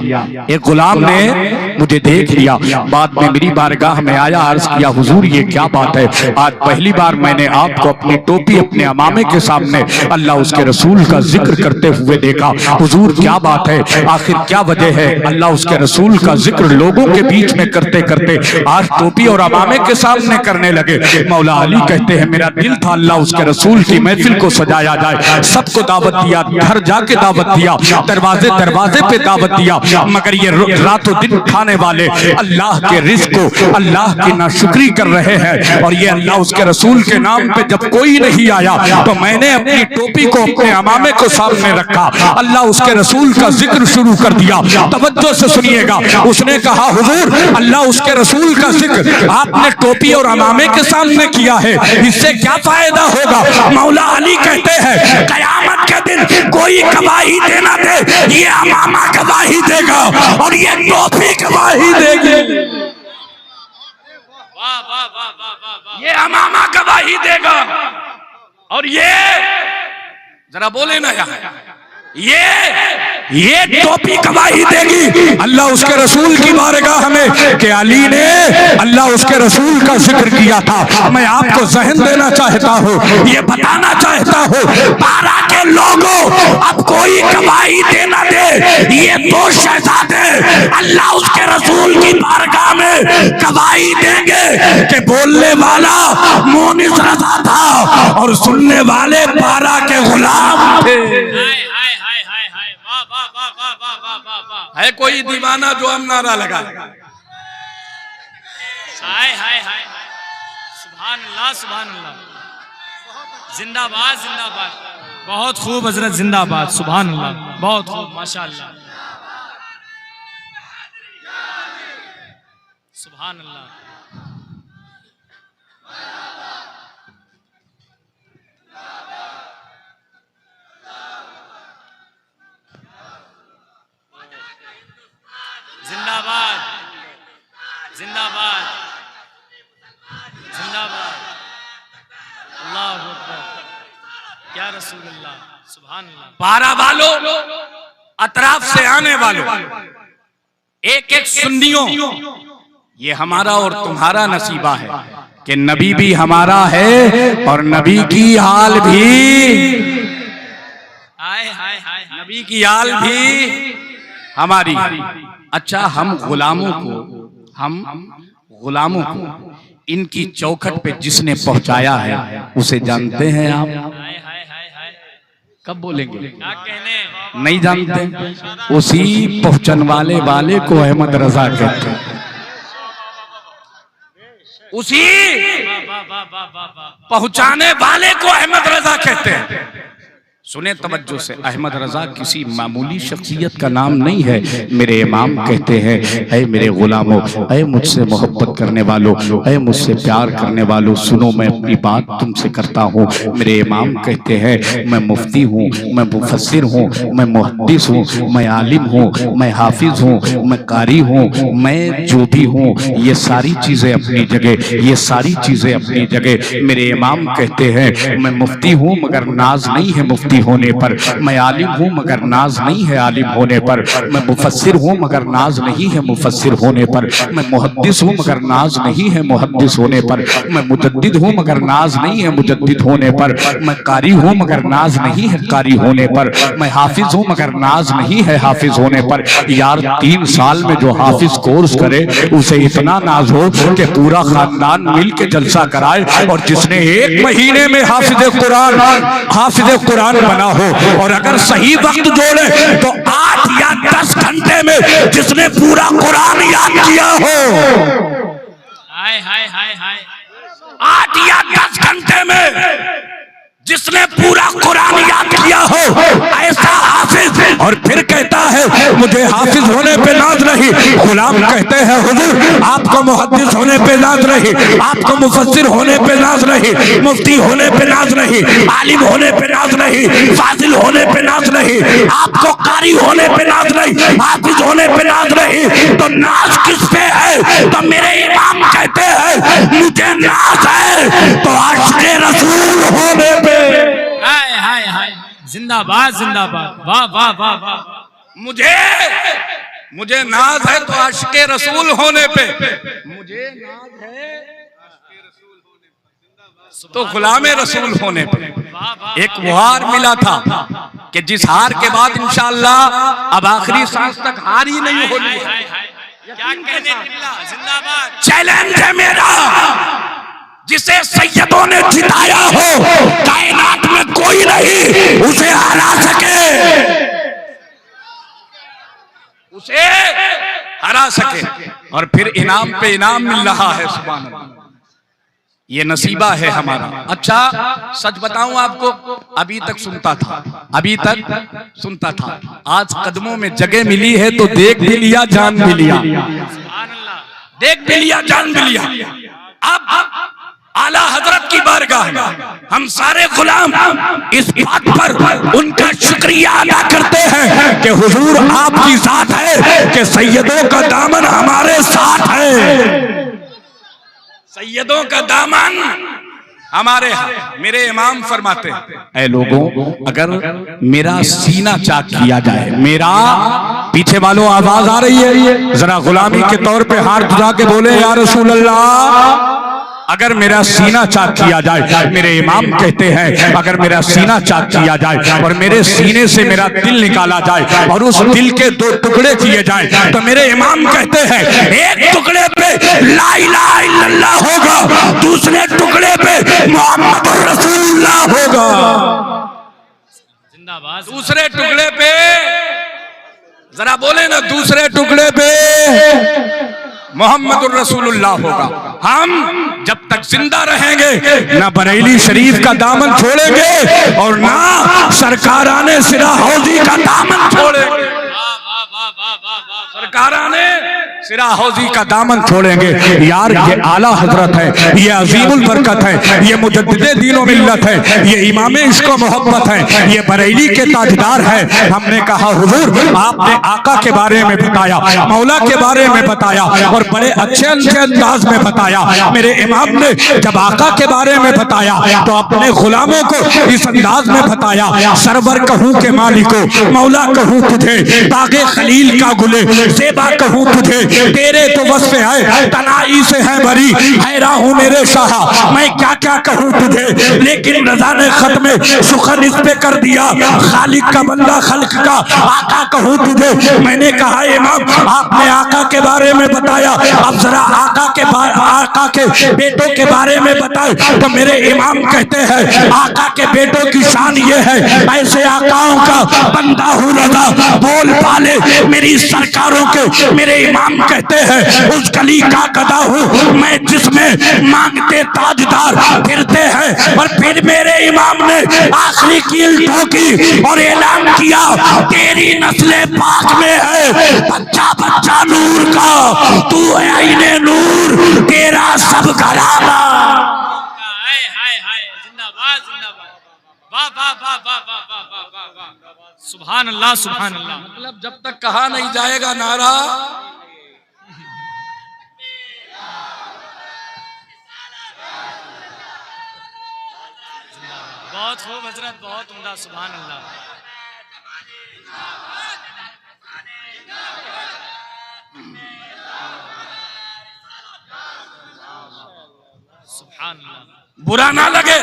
एक गुलाम ने मुझे देख लिया। बाद में मेरी बारगाह में आया, अर्ज किया हुजूर ये क्या बात है, आज पहली बार मैंने आपको अपनी टोपी अपने अमामे के सामने अल्लाह उसके रसूल का जिक्र करते हुए देखा। हुजूर क्या बात है, आखिर क्या वजह है? अल्लाह उसके रसूल का जिक्र लोगों के बीच में करते करते आज टोपी और अमामे के सामने करने लगे। मौला अली कहते हैं मेरा दिल था अल्लाह उसके रसूल की महफिल को सजाया जाए, सबको दावत दिया, घर जाके दावत दिया, दरवाजे दरवाजे पे दावत दिया, मगर ये रातों दिन खाने वाले अल्लाह के रिज़्क़ को अल्लाह की नाशुक्री कर रहे हैं। और ये अल्लाह उसके रसूल के नाम पे जब कोई नहीं आया तो मैंने अपनी टोपी को अपने अमामे को सामने रखा, अल्लाह उसके रसूल का जिक्र शुरू कर दिया। तवज्जो से सुनिएगा, उसने कहा हुजूर अल्लाह उसके रसूल का जिक्र आपने टोपी और अमामे के सामने किया है, इससे क्या फायदा होगा? मौला अली कहते हैं कयामत के दिन कोई गवाही देना दे, ये अमामा गवाही देगा और ये टोपी गवाही देगी। वाह वाह वाह वाह वाह वाह। ये अमामा गवाही देगा और ये जरा बोले ना यहाँ, ये टोपी गवाही देगी अल्लाह उसके रसूल की बारगाह में कि अली ने अल्लाह उसके रसूल का जिक्र किया था। मैं आपको ज़हन देना चाहता हूँ, ये बताना चाहता हूँ पारा के लोगों अब कोई गवाही देना दे, ये दो शहजादे अल्लाह उसके रसूल की बारगाह में गवाही देंगे कि बोलने वाला मोनिस रज़ा था और सुनने वाले पारा के गुलाम थे। है कोई दीवाना जो हम नारा लगा? हाय हाय हाय सुभान अल्लाह सुभान अल्लाह, जिंदाबाद जिंदाबाद, बहुत खूब हजरत, जिंदाबाद सुभान अल्लाह, बहुत खूब माशाअल्लाह सुभान अल्लाह। जिंदाबाद जिंदाबाद जिंदाबाद, अल्लाह अकबर, क्या रसूल अल्लाह, सुभान अल्लाह। पारा वालों, अतराफ से आने वालों, एक एक सुन्नियों, ये हमारा और तुम्हारा नसीबा है कि नबी भी हमारा है और नबी की आल भी, हाय हाय हाय, नबी की आल भी हमारी। अच्छा, हम गुलामों को इनकी चौखट पे जिसने पहुंचाया है उसे जानते हैं आप? हाय हाय हाय हाय, कब बोलेंगे? क्या कहने, नहीं जानते? उसी पहुंचन वाले को अहमद रजा कहते हैं, उसी वाह वाह वाह वाह वाह, पहुंचाने वाले को अहमद रजा कहते हैं। सुने तवज्जो से, अहमद रजा किसी मामूली शख्सियत का नाम नहीं है। मेरे इमाम कहते हैं ऐ मेरे गुलामों, ऐ मुझसे मोहब्बत करने वालों, ऐ मुझसे प्यार करने वालों, सुनो मैं अपनी बात तुमसे करता हूँ। मेरे इमाम कहते हैं मैं मुफ्ती हूँ, मैं मुफस्सिर हूँ, मैं मुहद्दिस हूँ, मैं आलिम हूँ, मैं हाफिज हूँ, मैं कारी हूँ, मैं जो भी हूँ, ये सारी चीज़ें अपनी जगह, ये सारी चीज़ें अपनी जगह। मेरे इमाम कहते हैं मैं मुफ्ती हूँ मगर नाज नहीं है मुफ्ती होने पर, मैं आलिम हूँ मगर नाज नहीं है आलिम होने पर, मैं मुफस्सिर हूँ मगर नाज नहीं है मुफस्सिर होने पर, मैं मुहद्दिस हूँ मगर नाज नहीं है मुहद्दिस होने पर, मैं मुजद्दिद हूँ मगर नाज नहीं है मुजद्दिद होने पर, मैं कारी हूँ मगर नाज नहीं है कारी होने पर, मैं हाफिज हूँ मगर नाज नहीं है हाफिज होने पर। यार 3 साल में जो हाफिज कोर्स करे उसे इतना नाज हो कि पूरा खानदान मिल के जलसा कराए, और जिसने 1 महीने में हाफिज कुरान बना हो और अगर सही वक्त जोड़े तो 8 या 10 घंटे में जिसने पूरा कुरान याद किया हो, हाय हाय हाय हाय, 8 या 10 घंटे में जिसने पूरा कुरान याद किया हो, ऐसा हाफिज। और फिर कहता है मुझे हाफिज होने पे नाज नहीं। गुलाम कहते हैं हुजूर आपको मुहद्दिस होने पे नाज नहीं, आपको मुफस्सिर होने पे नाज नहीं, मुफ्ती होने पे नाज नहीं, आलिम होने पे नाज नहीं, फाजिल होने पे नाज नहीं, आपको कारी होने पे नाज नहीं, हाफिज होने पे नाज नहीं, तो नाज किस पे है? तो मेरे इमाम कहते हैं मुझे नाज है तो आशिक़े रसूल होने पे। हाय हाय हाय, जिंदा जिंदाबाद जिंदाबाद। वाह वाह वाह वाह। मुझे नाज है तो आशिके रसूल होने पे, मुझे नाज है तो गुलामे रसूल होने पे। एक मुहार मिला था कि जिस हार के बाद इंशाअल्लाह अब आखिरी सांस तक हार ही नहीं होनी है। क्या कहने किबला, जिंदाबाद। चैलेंज है मेरा, जिसे सैयदों ने जिताया हो कायनात में कोई नहीं उसे हरा सके, उसे हरा सके। और फिर इनाम पे इनाम मिल रहा है। सुभान अल्लाह, ये नसीबा है हमारा। अच्छा सच बताऊं आपको, अभी तक सुनता था, आज कदमों में जगह मिली है तो देख भी लिया, जान भी लिया। देख भी लिया, जान भी लिया। अब आला हजरत की बारगाह में हम सारे गुलाम इस बात पर उनका शुक्रिया अदा करते हैं कि हुजूर आपकी साथ है, कि सैयदों का दामन हमारे साथ है, सैयदों का दामन हमारे हाथ। मेरे इमाम फरमाते हैं, ऐ लोगों अगर मेरा सीना चाक किया जाए, मेरा, पीछे वालों आवाज आ रही है, जरा गुलामी के तौर पे हाथ उठा के बोले या रसूल अल्लाह, अगर मेरा सीना चाक किया जाए। मेरे इमाम कहते हैं अगर मेरा सीना चाक किया जाए और मेरे सीने से मेरा दिल निकाला जाए और उस दिल के 2 टुकड़े किए जाए तो मेरे इमाम कहते हैं एक टुकड़े पे ला इलाहा इल्लल्लाह होगा, दूसरे टुकड़े पे मोहम्मद रसूलुल्लाह होगा, जिंदाबाद। दूसरे टुकड़े पे, जरा बोले ना, दूसरे टुकड़े पे मोहम्मद रसूलुल्लाह होगा। हम जब तक जिंदा रहेंगे ना बरेली शरीफ का दामन छोड़ेंगे और ना सरकाराने सिरा हौजी का दामन छोड़ेंगे। सरकाराने सिरा हौजी का दामन छोड़ेंगे। यार ये आला हजरत है, ये अजीमुल बरकत है, ये मुजद्दिदे दीनो मिल्लत है, ये इमामे इश्क मोहब्बत है, ये बरेली के ताजदार है। हमने कहा हुजूर आपने आका के बारे में बताया, मौला के बारे में बताया और बड़े अच्छे अंदाज में बताया। मेरे इमाम ने जब आका के बारे में बताया तो अपने गुलामों को इस अंदाज में बताया, सरवर कहूँ के मालिको, मौला कहूँ तुझे, बागे खलील का गुले, सेबा कहूँ तुझे, तेरे तो वस्फ है तनाई से है बरी, हैरान हूँ मेरे शाह मैं क्या क्या कहूँ तुझे। लेकिन रजा ने खत में सुखन इस पे कर दिया, खालिक का बंदा खल्क का आका कहूँ तुझे। मैंने कहा इमाम आपने आका के बारे में बताया, अब जरा आका के बेटों के बारे में बताए। तो मेरे इमाम कहते हैं आका के बेटों की शान ये है, ऐसे आकाओं का बंदा हूँ रजा बोल पाले मेरी सरकारों के। मेरे इमाम कहते हैं उस गली का गदा हूँ मैं जिसमें मांगते ताजदार फिरते हैं। और फिर मेरे इमाम ने आखिरी कील ठोकी और ऐलान किया तेरी नस्ले पाक में है बच्चा बच्चा नूर का, तू है आईने नूर तेरा सब घराना। जिंदाबाद जिंदाबाद। वाह वाह वाह वाह वाह वाह वाह वाह वाह। सुभान अल्लाह सुभान अल्लाह। मतलब जब तक कहा नहीं जाएगा नारा, बहुत खूब हजरत, बहुत उम्दा। सुभान अल्लाह। सुभान अल्लाह। बुरा ना लगे,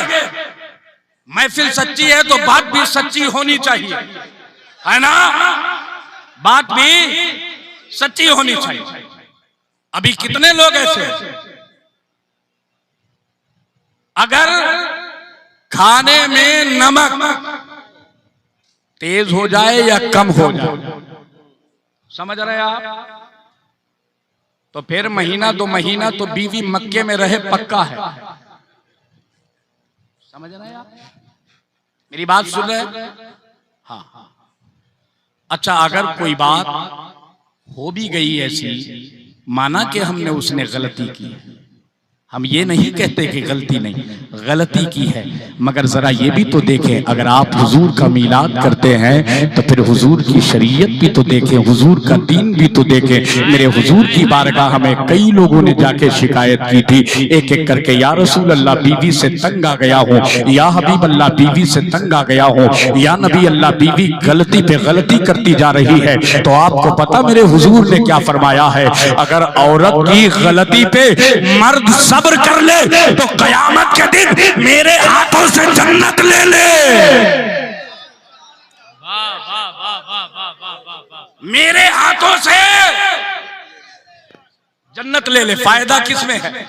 महफिल सच्ची है तो बात भी सच्ची होनी चाहिए, है ना, बात भी सच्ची होनी चाहिए। अभी कितने लोग ऐसे अगर खाने में नमक तेज हो जाए या कम हो जाए, समझ रहे आप, तो फिर महीना 2 महीना तो बीवी मक्के में रहे पक्का है। समझ रहे हैं आप, मेरी बात सुन रहे हैं? हाँ। अच्छा अगर कोई बात हो भी गई ऐसी, माना कि हमने उसने गलती की, हम ये नहीं कहते कि गलती नहीं, गलती की है, मगर जरा ये भी तो देखें, अगर आप हुजूर का मीलाद करते हैं तो फिर हुजूर की शरीयत भी तो देखें, हुजूर का दीन भी तो देखें। मेरे हुजूर की बारगाह में कई लोगों ने जाके शिकायत की थी, एक एक करके, या रसूल अल्लाह बीवी से तंग आ गया हूँ, या हबीब अल्लाह बीवी से तंग आ गया हूँ, या नबी अल्लाह बीवी गलती पे गलती करती जा रही है। तो आपको पता मेरे हुजूर ने क्या फरमाया है, अगर औरत की गलती पे मर्द सब्र कर ले तो कयामत के दिन मेरे हाथों से जन्नत ले ले। वाह वाह वाह वाह वाह वाह वाह वाह, मेरे हाथों से जन्नत ले ले। फायदा किसमें है,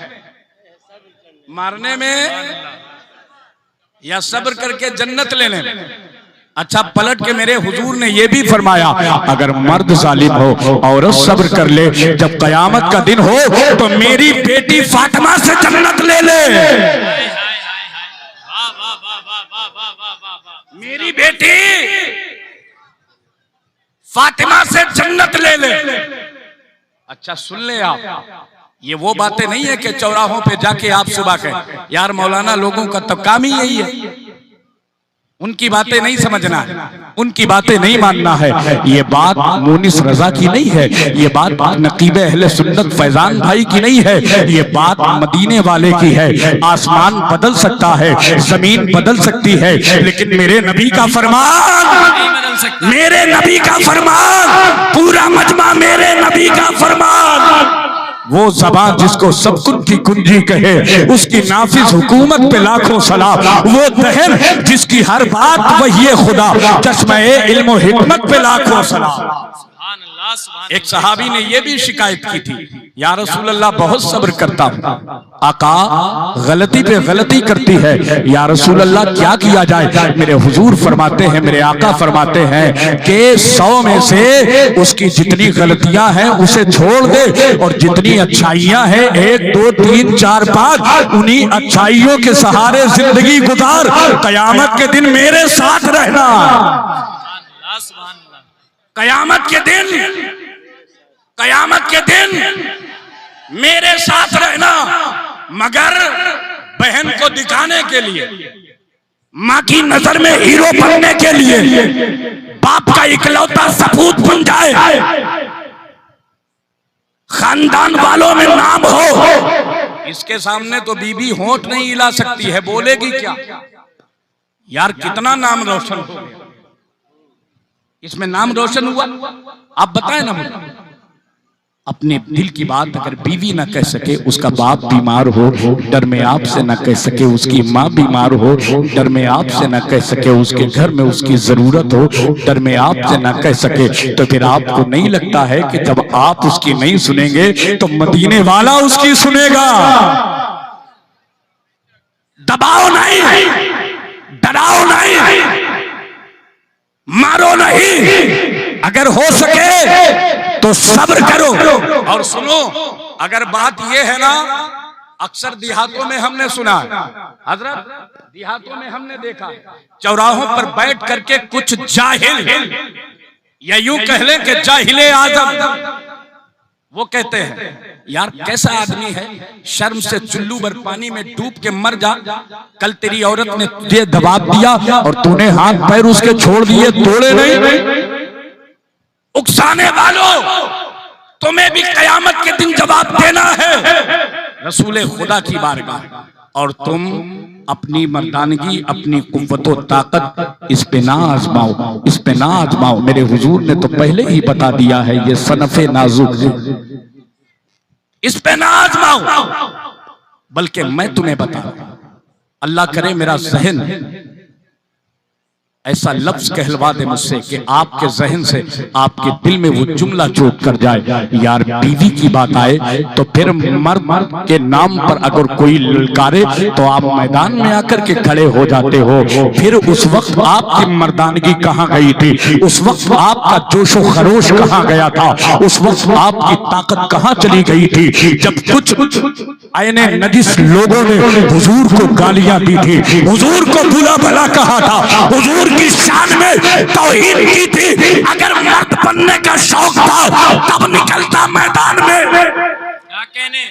मारने में या सब्र करके जन्नत लेने में? अच्छा, पलट के मेरे हुजूर ने यह भी फरमाया, अगर मर्द जालिम हो, औरत सब्र कर ले, जब कयामत का दिन हो तो मेरी बेटी फातिमा से जन्नत ले ले। मेरी बेटी फातिमा से जन्नत ले ले। अच्छा सुन ले आप, ये वो बातें नहीं है कि चौराहों पे जाके आप सुबह कहें, यार मौलाना लोगों का तो काम ही यही है, उनकी बातें नहीं समझना है, उनकी बातें नहीं मानना है। ये बात मोनिस रजा की नहीं है, ये बात नकीबे अहले सुन्नत फैजान भाई की नहीं है, ये बात मदीने वाले की है। आसमान बदल सकता है, जमीन बदल सकती है, लेकिन मेरे नबी का फरमान, मेरे नबी का फरमान, पूरा मजमा मेरे नबी का फरमान। वो ज़बान जिसको सब कुछ की कुंजी कहे, उसकी नाफिज हुकूमत पे लाखों सलाम। वो दहन जिसकी हर बात वही खुदा, चश्मे इल्म और हिकमत पे लाखों सलाम। एक सहाबी ने यह भी शिकायत की थी, या रसूल अल्लाह बहुत सब्र करता हूं, आका गलती पे गलती करती है, या रसूल अल्लाह क्या किया जाए? मेरे हुजूर फरमाते हैं, मेरे आका फरमाते हैं कि 100 में से उसकी जितनी गलतियां हैं उसे छोड़ दे, और जितनी अच्छाइयां हैं 1 2 3 4 5 उन्हीं अच्छाइयों के सहारे जिंदगी गुजार, कयामत के दिन मेरे साथ रहना। कयामत के दिन, कयामत के दिन मेरे साथ रहना। मगर बहन को दिखाने के लिए, मां की नजर में हीरो बनने के लिए, बाप का इकलौता सपूत बन जाए, खानदान वालों में नाम हो, इसके सामने तो बीबी होंठ नहीं हिला सकती है, बोलेगी क्या? यार कितना नाम रोशन हो, इसमें नाम रोशन हुआ। आप बताएं ना मुझे, अपने दिल की बात अगर बीवी ना कह सके, उसका बाप बीमार हो, डर में आपसे ना कह सके, उसकी माँ बीमार हो, डर में आपसे ना कह सके, उसके घर में उसकी जरूरत हो, डर में आपसे ना कह सके, तो फिर आपको नहीं लगता है कि जब आप उसकी नहीं सुनेंगे तो मदीने वाला उसकी सुनेगा? दबाओ नहीं, डराओ नहीं, मारो नहीं, अगर हो सके तो सब्र करो। और सुनो, अगर बात यह है ना, अक्सर देहातों में हमने सुना, हजरत देहातों में हमने देखा, चौराहों पर बैठ करके कुछ जाहिल, या यूं कह लें कि जाहिले आजम, वो कहते हैं यार कैसा आदमी है, शर्म से चुल्लू भर पानी में डूब के मर जा, कल तेरी औरत ने तुझे दबाव दिया और तूने हाथ पैर उसके छोड़ दिए, तोड़े नहीं। उकसाने वालों, तुम्हें भी कयामत के दिन जवाब देना है रसूले खुदा की बारगाह, और तुम अपनी मर्दानगी, अपनी कुव्वतो ताकत इस पे ना आजमाओ, इस पे ना आजमाओ। मेरे हुजूर ने तो पहले ही बता दिया है, ये सनफे नाजुक है, इस पे ना आजमाओ। बल्कि मैं तुम्हें बता, अल्लाह करे मेरा जहन ऐसा लफ्ज कहलवा दे मुझसे कि आपके जहन से, आपके दिल में वो जुमला चोट कर जाए, यार बीवी की बात आए तो फिर मर्द के नाम पर अगर कोई ललकारे तो आप मैदान में आकर के खड़े हो जाते हो। फिर उस वक्त आपकी मर्दानगी कहाँ गई थी? उस वक्त आपका जोशो खरोश कहाँ गया था? उस वक्त आपकी ताकत कहाँ चली गई थी? जब कुछ आईने नजिस लोगों ने हुजूर को गालियां दी थी, हुजूर को बुला भला कहा था, हुजूर की शान में तौहीन की थी। अगर मर्द बनने का शौक था तब निकलता मैदान में। क्या कहने,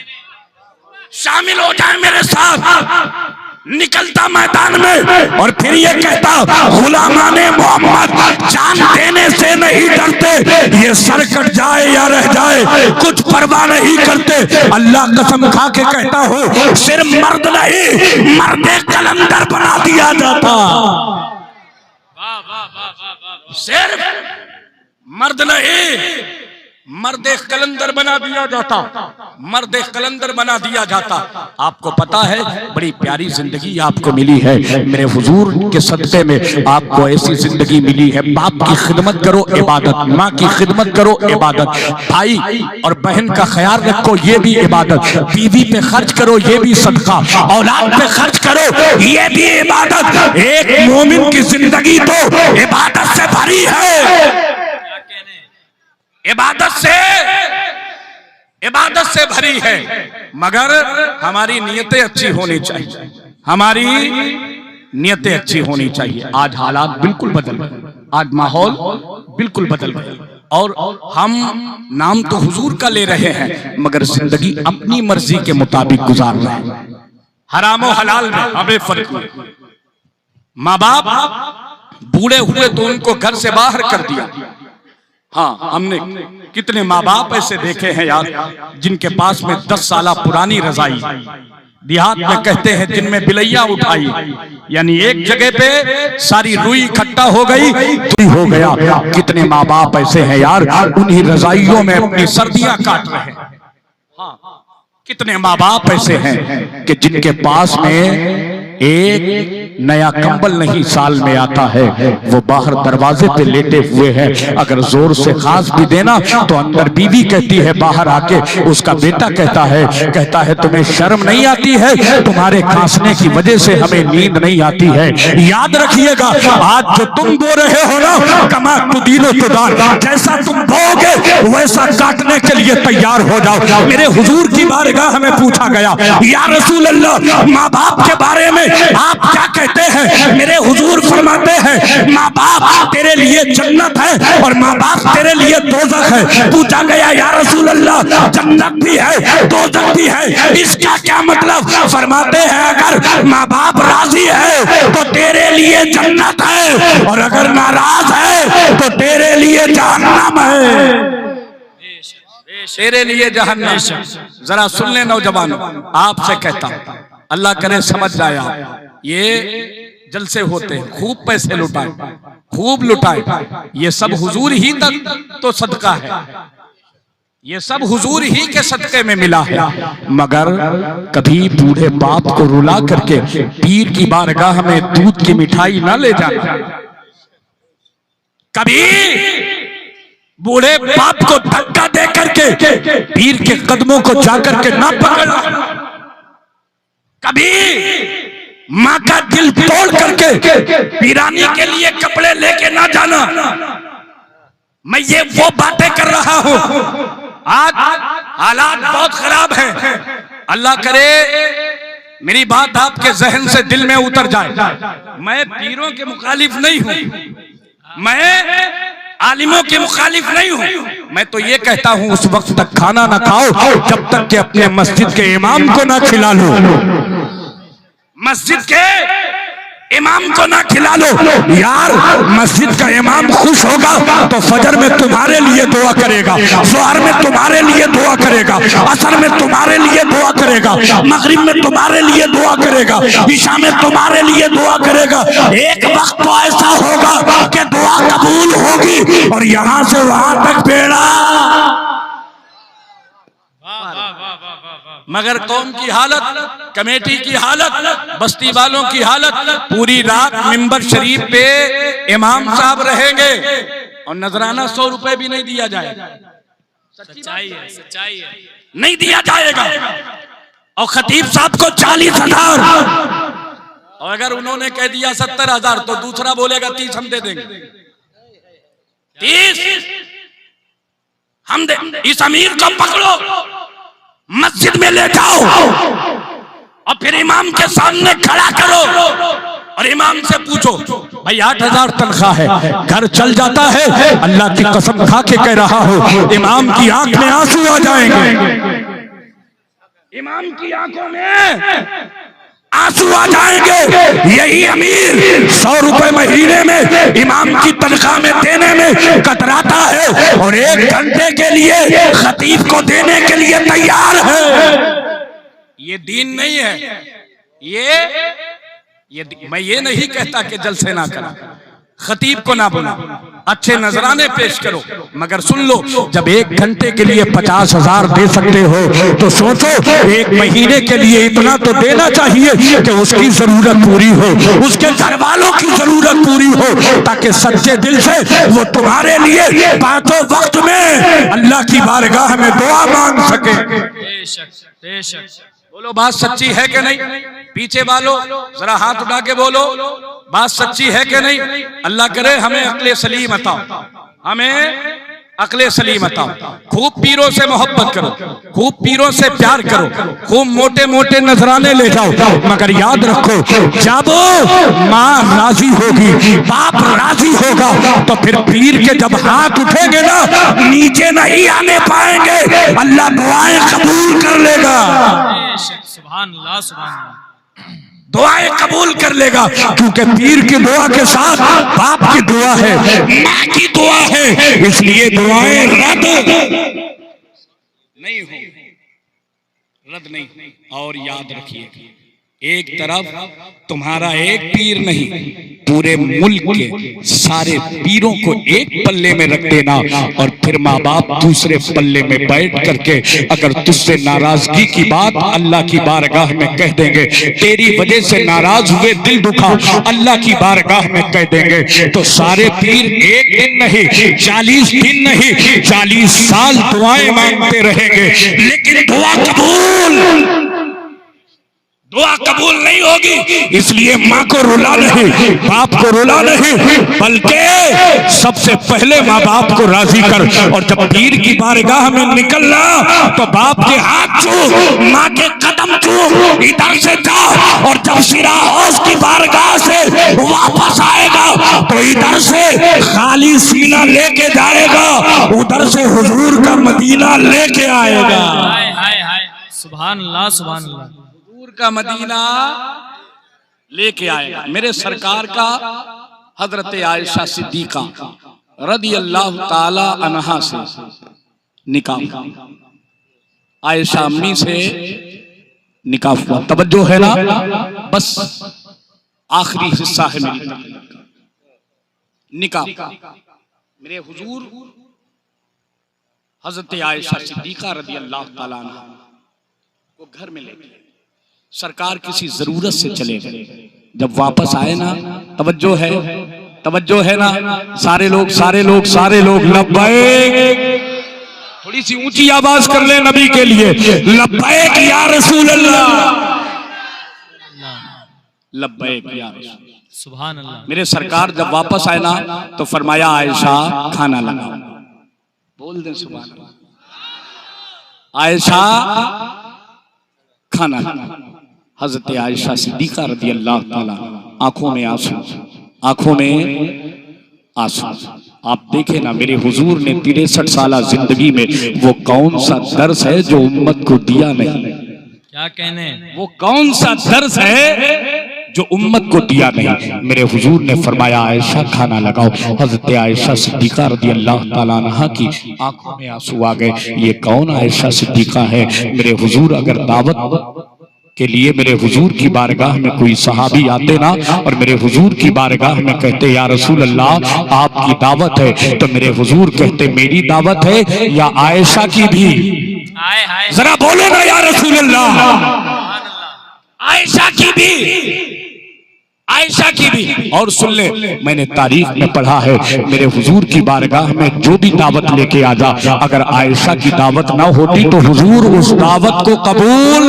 शामिल हो जाए मेरे साथ। निकलता मैदान में और फिर ये कहता गुलामाने मोहम्मद जान देने से नहीं डरते, ये सर कट जाए या रह जाए कुछ परवाह नहीं करते। अल्लाह कसम खा के कहता हूँ सिर्फ मर्द नहीं मर्दे कलंदर बना दिया जाता। सिर्फ मर्द नहीं मर्दे कलंदर बना दिया जाता, मर्दे कलंदर बना दिया जाता। आपको पता है बड़ी प्यारी जिंदगी आपको मिली है मेरे हुजूर के सदक़े में, आपको ऐसी जिंदगी मिली है। बाप की खिदमत करो इबादत, माँ की खिदमत करो इबादत, भाई और बहन का ख्याल रखो ये भी इबादत, बीवी पे खर्च करो ये भी सदका, औलाद पे खर्च करो ये भी इबादत। एक मोमिन की जिंदगी तो इबादत से भरी है, इबादत से भरी है। मगर हमारी नियतें अच्छी होनी चाहिए, हमारी नियतें अच्छी होनी चाहिए। आज हालात बिल्कुल बदल गए, आज माहौल बिल्कुल बदल गए और हम नाम तो हुजूर का ले रहे हैं मगर जिंदगी अपनी मर्जी के मुताबिक गुजार रहे हैं। हराम और हलाल में हमें फर्क नहीं। माँ बाप बूढ़े हुए तो उनको घर से बाहर कर दिया। हाँ, हमने कितने माँ बाप ऐसे देखे हैं यार जिनके पास में 10 साल पुरानी रजाई, देहात में कहते हैं जिनमें बिलैया उठाई, यानी एक जगह पे सारी रुई इकट्ठा हो गई तो हो गया। कितने माँ बाप ऐसे हैं यार उन्हीं रजाइयों में अपनी सर्दियां काट रहे हैं। हाँ, कितने माँ बाप ऐसे हैं कि जिनके पास में एक नया कंबल नहीं साल में आता है, वो बाहर दरवाजे पे लेटे हुए हैं। अगर जोर से खांस भी देना तो अंदर बीवी कहती है बाहर आके, उसका बेटा कहता है तुम्हें शर्म नहीं आती है, तुम्हारे खांसने की वजह से हमें नींद नहीं आती है। याद रखिएगा आज जो तुम बो रहे हो ना, कमा तुदीनो तुदान, जैसा तुम बोगे वैसा काटने के लिए तैयार हो जाओ। मेरे हुजूर की बारगाह हमें पूछा गया या रसूल अल्लाह माँ बाप के बारे में आप क्या कहते हैं? मेरे हुजूर फरमाते हैं माँ बाप तेरे लिए जन्नत है और माँ बाप तेरे लिए दोज़ख है। पूछा गया या रसूल अल्लाह जन्नत भी है दोज़ख भी है, इसका क्या मतलब? फरमाते हैं अगर माँ बाप राजी है तो तेरे लिए जन्नत है और अगर नाराज है तो तेरे लिए जहन्नम है, तेरे लिए जहन्नम। जरा सुन ले नौजवान, आपसे कहता अल्लाह करे समझ जाए। ये जलसे होते हैं, खूब पैसे लुटाए, खूब लुटाए, ये सब हुजूर ही तक तो सदका है, ये सब हुजूर ही के सदके में मिला है। मगर कभी बूढ़े बाप को रुला करके पीर की बारगाह में दूध की मिठाई ना ले जाना, कभी बूढ़े बाप को धक्का दे करके पीर के कदमों को जाकर के ना पकड़ना, कभी माँ का दिल तोड़ करके पीरानी के लिए कपड़े लेके ना जाना। मैं ये वो बातें कर रहा हूँ, आज हालात बहुत खराब हैं। अल्लाह करे मेरी बात आपके जहन से दिल में उतर जाए। मैं पीरों के मुखालिफ नहीं हूँ, मैं आलिमों के मुखालिफ नहीं हूँ। मैं तो ये कहता हूँ उस वक्त तक खाना ना खाओ जब तक कि अपने मस्जिद के इमाम को ना खिला लो, मस्जिद के इमाम को ना खिला लो। यार मस्जिद का इमाम खुश होगा तो फजर में तुम्हारे लिए दुआ करेगा, ज़ोहर में तुम्हारे लिए दुआ करेगा, असर में तुम्हारे लिए दुआ करेगा, मगरिब में तुम्हारे लिए दुआ करेगा, इशा में तुम्हारे लिए दुआ करेगा। एक वक्त तो ऐसा होगा कि दुआ कबूल होगी और यहाँ से वहां तक बेड़ा। मगर कौम की हालत, कमेटी की हालत, बस्ती वालों की हालत, पूरी रात मिंबर शरीफ पे इमाम साहब रहेंगे और नजराना 100 रुपए भी नहीं दिया जाएगा। सच्चाई है, सच्चाई है, नहीं दिया जाएगा। और खतीब साहब को 40,000 और अगर उन्होंने कह दिया 70,000 तो दूसरा बोलेगा 30 हम दे देंगे, 30 हम दे। इस अमीर को पकड़ो, मस्जिद में ले जाओ और फिर इमाम के सामने खड़ा करो और इमाम से पूछो भाई 8,000 तनख्वाह है, घर चल जाता है? अल्लाह की कसम खा के कह रहा हूं इमाम की आंख में आंसू आ जाएंगे। इमाम की आंखों में आंसू आ जाएंगे। यही अमीर 100 रुपए महीने में इमाम की तनख्वाह में देने में कतराता है और 1 घंटे के लिए खतीब को देने के लिए तैयार है। ये दीन नहीं है। मैं ये नहीं कहता कि जलसे ना करा, खतीब को ना बोला, अच्छे नजराने पेश करो, मगर सुन लो, जब 1 घंटे के लिए 50,000 दे सकते हो तो सोचो 1 महीने के लिए इतना तो देना चाहिए कि उसकी जरूरत पूरी हो, उसके घर वालों की जरूरत पूरी हो, ताकि सच्चे दिल से वो तुम्हारे लिए 5 वक्त में अल्लाह की बारगाह में दुआ मांग सके। बेशक बेशक। बोलो बात सच्ची है कि नहीं? पीछे वालों जरा हाथ उठा के बोलो, बात सच्ची है कि नहीं? अल्लाह करे हमें अक्ले सलीम अताओ, हमें अक्ले सलीम अताओ। खूब पीरों से मोहब्बत करो, खूब पीरों से प्यार करो, खूब मोटे मोटे नजराने ले जाओ, मगर याद रखो जब माँ राजी होगी, बाप राजी होगा, तो फिर पीर के जब हाथ उठेंगे ना, नीचे नहीं आने पाएंगे, अल्लाह दुआएं कबूल कर लेगा। सुभान अल्लाह सुभान अल्लाह। दुआएं कबूल कर लेगा, क्योंकि पीर की दुआ के साथ बाप की दुआ है, माँ की दुआ है, इसलिए दुआएं रद्द नहीं हो, रद्द नहीं। और याद रखिए, एक तरफ तुम्हारा एक पीर नहीं, पूरे मुल्क के सारे पीरों को एक पल्ले में रख देना, और फिर माँ बाप दूसरे पल्ले में बैठ करके अगर तुझसे नाराजगी की बात अल्लाह की बारगाह में कह देंगे, तेरी वजह से नाराज हुए, दिल दुखा, अल्लाह की बारगाह में कह देंगे, तो सारे पीर एक दिन नहीं, 40 दिन नहीं, 40 साल दुआएं मांगते रहेंगे, लेकिन दुआ कबूल नहीं होगी। इसलिए माँ को रुला नहीं, बाप को रुला नहीं, बल्कि सबसे पहले माँ बाप को राजी कर, और जब पीर की बारगाह में निकलना तो बाप के हाथ छू, माँ के कदम छू, इधर से जा, और जब सिरा हौस की बारगाह से वापस आएगा तो इधर से खाली सीना लेके जाएगा, उधर से हुजूर का मदीना लेके आएगा। हाय हाय हाय, सुभान अल्लाह सुभान अल्लाह। का मदीना लेके आएगा। मेरे सरकार का हजरत आयशा सिद्दीका रदी अल्लाह ताला अन्हा से निकाह, आयशा अम्मी से निकाह हुआ। तवज्जो है ना? बस आखिरी हिस्सा है मेरी निकाह। मेरे हुजूर हजरत आयशा सिद्दीका रदी अल्लाह ताला अन्हा को घर में लेके सरकार किसी जरूरत से चले गए। जब वापस आए ना, तवज्जो है ना, सारे लोग लब्बैक, थोड़ी सी ऊंची आवाज कर ले नबी के लिए, लब्बैक या रसूल अल्लाह, लब्बैक या रसूल, सुभान अल्लाह। मेरे सरकार जब वापस आए ना तो फरमाया आयशा खाना लगा, बोल दे सुभान अल्लाह, आयशा खाना। हजरत आयशा सिद्दीका रदी अल्लाह ताला आंखों में आंसू। आप देखे ना, मेरे हुजूर ने 63 साल जिंदगी में वो कौन सा दर्स है जो उम्मत को दिया नहीं? क्या कहने, वो कौन सा दर्स है जो उम्मत को दिया नहीं? मेरे हुजूर ने फरमाया आयशा खाना लगाओ। हजरत आयशा सिद्दीका रदी अल्लाह ताला अन्हा की आंखों में आंसू आ गए। ये कौन आयशा सिद्दीका है? मेरे हुजूर अगर दावत के लिए मेरे हुजूर की बारगाह में कोई सहाबी आते ना और मेरे हुजूर की बारगाह में कहते या रसूल अल्लाह आपकी दावत है, तो मेरे हुजूर कहते मेरी दावत है या आयशा की भी? जरा बोलो ना या रसूल अल्लाह, आयशा की भी, आयशा की भी। और सुन ले, मैंने तारीख में पढ़ा है मेरे हुजूर की बारगाह में जो भी दावत लेके आ जा, अगर आयशा की दावत ना होती तो हुजूर उस दावत को कबूल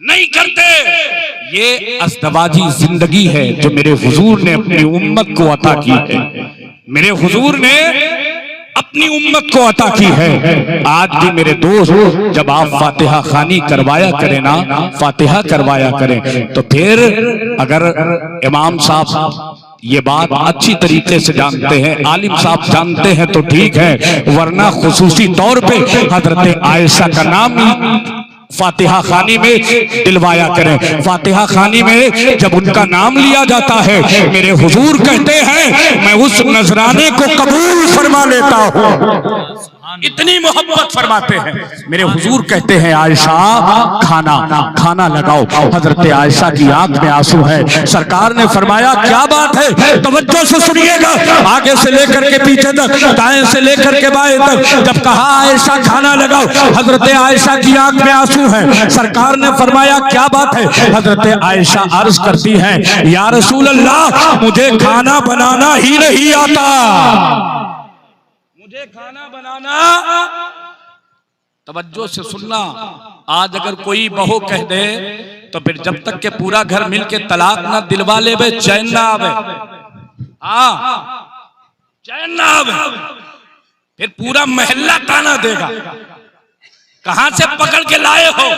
नहीं करते। ये अज़दवाजी जिंदगी है जो मेरे हुजूर ने अपनी उम्मत को अता की है, मेरे हुजूर ने अपनी उम्मत को अता की है। आज भी मेरे दोस्त जब आप फातिहा खानी करवाया करें ना, फातिहा करवाया करें, तो फिर अगर इमाम साहब ये बात अच्छी तरीके से जानते हैं, आलिम साहब जानते हैं तो ठीक है, वरना खुसूसी तौर पे हजरत आयशा का नाम फातिहा खानी में दिलवाया करें। फातिहा खानी में जब उनका नाम लिया जाता है, मेरे हुजूर कहते हैं मैं उस नजराने को कबूल फरमा लेता हूँ, इतनी मोहब्बत फरमाते हैं। मेरे हुजूर कहते हैं आयशा खाना लगाओ। हजरत आयशा की आंख में आंसू है। सरकार ने फरमाया क्या बात है, तवज्जो से सुनिएगा, आगे से लेकर के पीछे तक, दाएं से लेकर के बाएं तक। जब कहा आयशा खाना लगाओ, हजरत आयशा की आंख में आंसू है। सरकार ने फरमाया क्या बात है। हजरत आयशा अर्ज करती है या रसूल अल्लाह, मुझे खाना बनाना ही नहीं आता, मुझे खाना बनाना। तवज्जो से सुनना, आज अगर कोई बहू कह दे तो फिर जब तक के पूरा घर मिलके तलाक ना दिलवा ले बे, चैन ना आवे, चैन ना आवे, फिर पूरा मोहल्ला ताना देगा, कहां से पकड़ के लाए हो,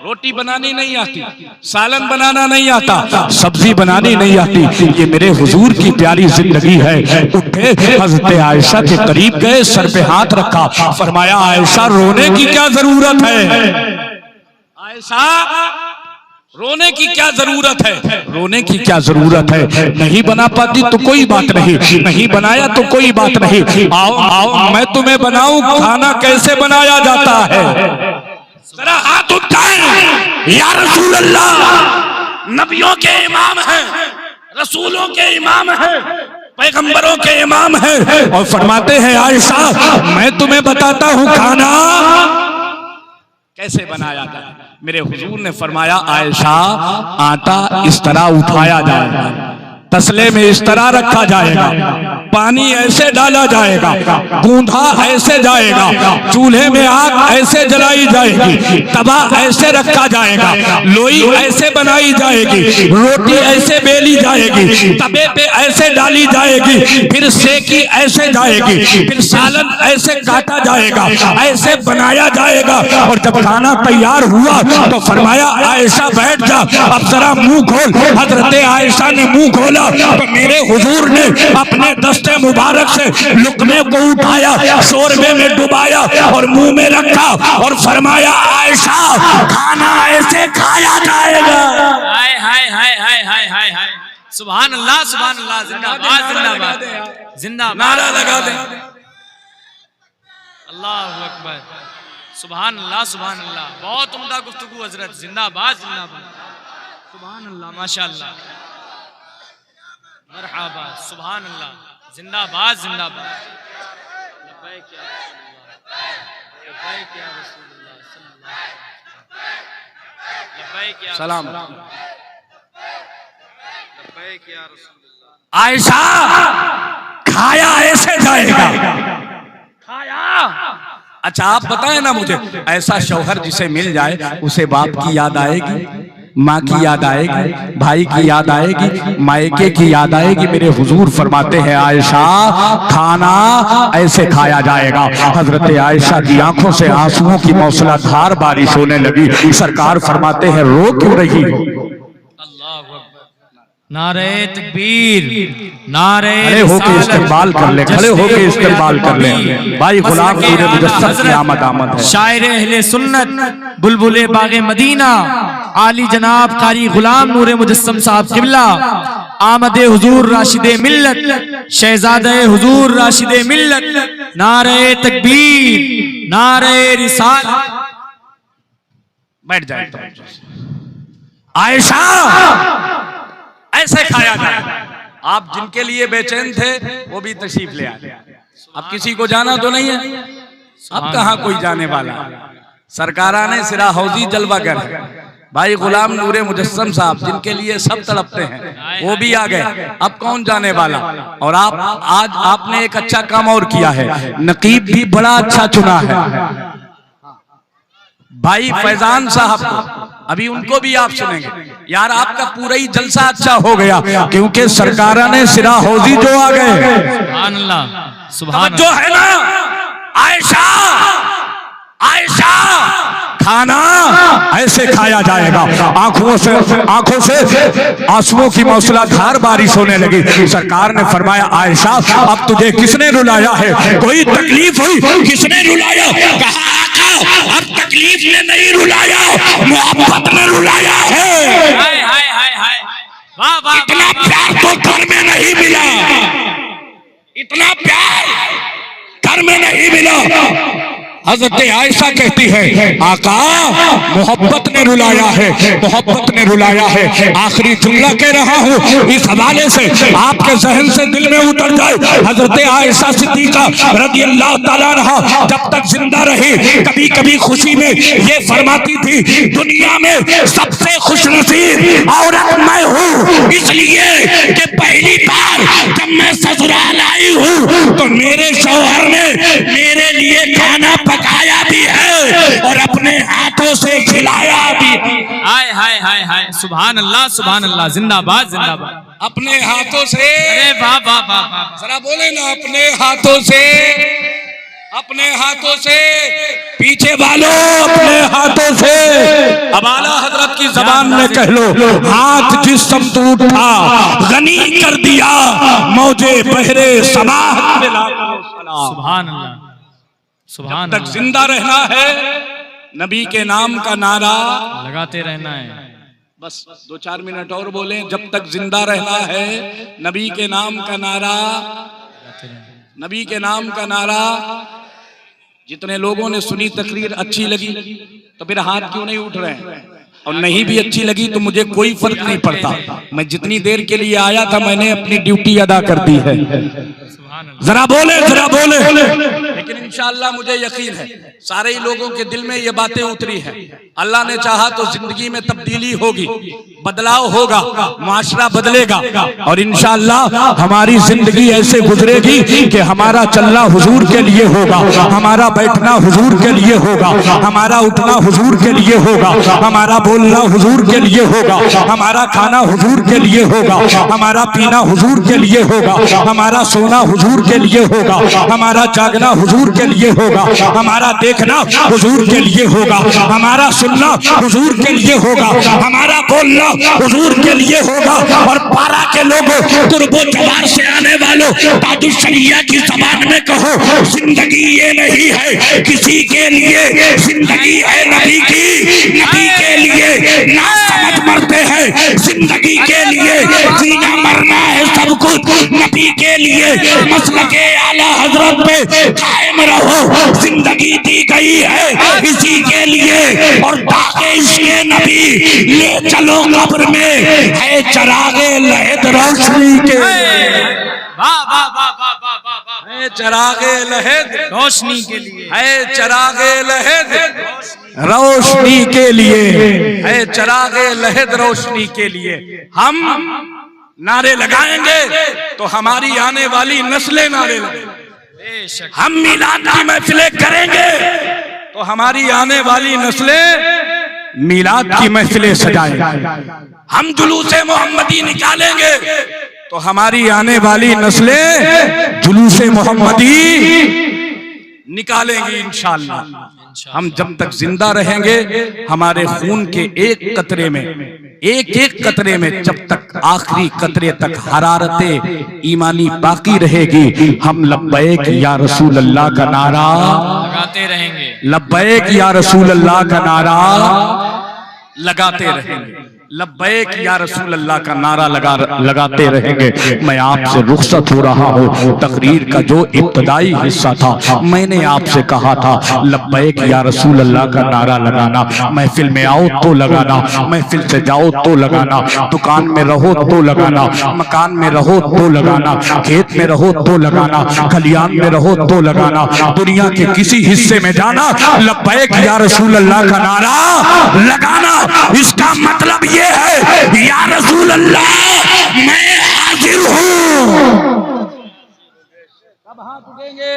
रोटी बनानी नहीं आती, सालन बनाना नहीं आता, सब्जी बनानी नहीं आती। ये मेरे हुजूर की प्यारी जिंदगी है। उठे, हज़रत आयशा के करीब गए, सर पे हाथ रखा, फरमाया आयशा रोने की क्या जरूरत है, आयशा रोने की क्या जरूरत है, रोने की क्या जरूरत है। नहीं बना पाती तो कोई बात नहीं, नहीं बनाया तो कोई बात नहीं, आओ आओ मैं तुम्हें बनाऊं, खाना कैसे बनाया जाता है, जरा हाथ उठाएं। या रसूल अल्लाह, नबियों के इमाम हैं, रसूलों के इमाम हैं, पैगंबरों के इमाम हैं, और फरमाते हैं आयशा मैं तुम्हें बताता हूं खाना कैसे बनाया जाए। मेरे हुजूर ने फरमाया आयशा आटा इस तरह उठाया जाएगा, तसले में इस तरह रखा जाएगा, पानी ऐसे डाला जाएगा, गूंधा ऐसे जाएगा, चूल्हे में आग ऐसे जलाई जाएगी, तवा ऐसे रखा जाएगा, लोई ऐसे बनाई जाएगी, रोटी ऐसे बेली जाएगी, तवे पे ऐसे डाली जाएगी, फिर सेकी ऐसे जाएगी, फिर सालन ऐसे काटा जाएगा, ऐसे बनाया जाएगा। और जब खाना तैयार हुआ तो फरमाया आयशा बैठ जा, अब जरा मुंह खोल। हजरत आयशा ने मुंह खोला तो मेरे हुजूर ने अपने दस्ते मुबारक से लुकमे को उठाया, शोरबे में डुबाया और मुंह में रखा और फरमाया आयशा खाना ऐसे खाया जाएगा। हाय हाय हाय हाय हाय हाय हाय, सुभान अल्लाह सुभान अल्लाह, जिंदाबाद जिंदाबाद जिंदाबाद, नारा लगा दे। अल्लाहु अकबर, सुभान अल्लाह सुभान अल्लाह। बहुत उम्दा गुफ्तगू हजरत, जिंदाबाद जिंदाबाद, सुभान अल्लाह माशाअल्लाह, मरहबा, सुभान अल्लाह, जिंदाबाद जिंदाबाद। लब्बैक या रसूलल्लाह, लब्बैक या रसूलल्लाह सल्लल्लाहु अलैहि वसल्लम, लब्बैक या सलाम। लब्बैक या रसूलल्लाह। आयशा खाया ऐसे जाएगा, खाया। अच्छा आप बताएं ना मुझे, ऐसा शौहर जिसे मिल जाए उसे बाप की याद आएगी, माँ की याद आएगी, भाई की याद आएगी, मायके की याद आएगी। मेरे हुजूर फरमाते हैं आयशा खाना ऐसे खाया जाएगा। हजरत आयशा की आंखों से आंसुओं की मौसलाधार बारिश होने लगी। सरकार फरमाते हैं रो क्यों रही हो? नारे तकबीर, नारे खड़े होके इस्तेमाल कर ले, खड़े होके इस्तेमाल कर ले। भाई गुलाम नूरे मुजस्सम की आमद आमद है। शायर अहले सुन्नत बुलबुले बागे मदीना आली जनाब कारी गुलाम नूरे मुजस्सम साहब किबला, आमदे हुजूर राशिदे मिल्लत, शहजादे हुजूर राशिदे मिल्लत, नारे तकबीर, नारे रिसालत। बैठ जाए। आयशा ऐसे खाया जाए। आप जिनके लिए बेचैन थे वो भी तशरीफ ले आए। अब किसी को जाना तो नहीं है, अब कहाँ कोई जाने वाला। सरकारा ने सिरा हौजी जलवागर भाई गुलाम नूरे मुजस्सम साहब जिनके लिए सब तड़पते हैं वो भी आ गए। अब कौन जाने वाला। और आप आज आपने एक अच्छा काम और किया है, नकीब भी बड़ा अच्छा चुना है भाई फैजान साहब को। अभी उनको भी आप सुनेंगे। यार आपका पूरा ही जलसा अच्छा हो गया क्योंकि सरकारा ने सिरा हौजी जो आ गए। सुभान अल्लाह, सुभान जो है ना आयशा, आयशा खाना ऐसे खाया जाएगा। आंखों से आंसुओं की मौसलाधार बारिश होने लगी। सरकार ने फरमाया आयशा अब तुझे किसने रुलाया है, कोई तकलीफ हुई, किसने रुलाया? कहा आका अब तकलीफ ने नहीं रुलाया, मोहब्बत ने रुलाया है। हाय हाय हाय हाय, वाह वाह, इतना प्यार तो घर में नहीं मिला, इतना प्यार घर में नहीं मिला। हजरत आयशा कहती है आका मोहब्बत ने रुलाया है, मोहब्बत ने रुलाया है। आखिरी जुमला कह रहा हूँ, इस हवाले से आपके जहन से दिल में उतर जाए। हजरत आयशा सिद्दीका रज़ी अल्लाह ताला अन्हा जब तक जिंदा रही, कभी कभी खुशी में ये फरमाती थी दुनिया में सबसे खुशनसीब औरत मैं हूँ, इसलिए कि पहली बार जब मैं ससुराल आई हूँ तो मेरे शौहर ने मेरे लिए खाना पकाया भी है और अपने हाथों से खिलाया भी है। हाय हाय हाय हाय, सुभान अल्लाह सुभान अल्लाह, जिंदाबाद जिंदाबाद। अपने हाथों से, अरे वाह वाह वाह वाह, जरा बोले ना, अपने हाथों से, अपने हाथों से, पीछे वालों अपने हाथों से। अब आला हजरत की जबान में कह लो, हाथ जिस समतूत था गनी कर दिया, मौजे बहरे समाहत में ला। सुभान अल्लाह सुभान तक अल्लाह, जिंदा रहना है नबी के नाम का नारा लगाते रहना है। बस 2-4 मिनट और बोले, जब तक जिंदा रहना है नबी के नाम का नारा, नबी के नाम का नारा। जितने लोगों ने सुनी तकरीर अच्छी लगी तो फिर हाथ क्यों नहीं उठ रहे हैं, और नहीं भी अच्छी लगी तो मुझे कोई फर्क नहीं पड़ता। मैं जितनी देर के लिए आया था मैंने अपनी ड्यूटी अदा कर दी है। जरा बोले, जरा बोले। लेकिन इंशाअल्लाह मुझे यकीन है सारे ही लोगों के दिल में ये बातें उतरी हैं। अल्लाह ने चाहा तो जिंदगी में तब्दीली होगी, बदलाव होगा, माशरा बदलेगा और इंशाअल्लाह हमारी जिंदगी ऐसे गुजरेगी कि हमारा चलना हुजूर के लिए होगा, हमारा बैठना हुजूर के लिए होगा, हमारा उठना हुजूर के लिए होगा, हमारा बोलना हुजूर के लिए होगा, हमारा खाना हुजूर के लिए होगा, हमारा पीना हुजूर के लिए होगा, हमारा सोना हुजूर के लिए होगा, हमारा जागना हुजूर के लिए होगा, हमारा देखना हुजूर के लिए होगा, हमारा सुनना हुजूर के लिए होगा, हमारा बोलना हुजूर के लिए होगा। और पारा के लोगों, कुर्बो जवार से आने वालों, ताजुशरिया की ज़बान में कहो, जिंदगी ये नहीं है किसी के लिए, जिंदगी है नबी की, नबी के लिए ना समझ मरते हैं, जिंदगी के लिए जीना मरना है सब कुछ नबी के लिए। मसलके आला हजरत पे कायम रहो, जिंदगी दी गई है इसी के लिए। और दागे इसके नबी ले चलो कब्र में, है चरागे लहद रोशनी के, वाह वाह वाह वाह वाह वाह वाह, है चरागे लहद रोशनी के लिए, है चरागे लहद रोशनी के लिए, है चरागे लहद रोशनी के लिए। हम नारे लगाएंगे तो हमारी आने वाली नस्लें नारे लगाएंगी। बेशक, हम मिलाद की महफिलें करेंगे तो हमारी आने वाली नस्लें मिलाद की महफिलें सजाएंगी। हम जुलूसे मोहम्मदी निकालेंगे तो हमारी आने वाली नस्लें जुलूसे मोहम्मदी निकालेंगी इंशाअल्लाह। हम जब तक जिंदा रहेंगे हमारे खून के एक कतरे में, एक एक कतरे में जब तक आखिरी कतरे तक हरारते ईमानी बाकी रहेगी, हम लब्बैक या रसूल अल्लाह का नारा लगाते रहेंगे, लब्बैक या रसूल अल्लाह का नारा लगाते रहेंगे, लब्बैक या रसूल अल्लाह का नारा लगाते रहेंगे। मैं आपसे रुखसत हो रहा हूँ। तकरीर का जो इब्तदाई हिस्सा था मैंने आपसे कहा था लब्बैक या रसूल अल्लाह का नारा लगाना, महफिल में आओ तो लगाना, महफिल से जाओ तो लगाना, दुकान में रहो तो लगाना, मकान में रहो तो लगाना, खेत में रहो तो लगाना, खलियान में रहो तो लगाना, दुनिया के किसी हिस्से में जाना लब्बैक या रसूल अल्लाह का नारा लगाना। इसका मतलब ये है या रसूल अल्लाह मैं हाजिर हूँ। कब हाथ उठेंगे?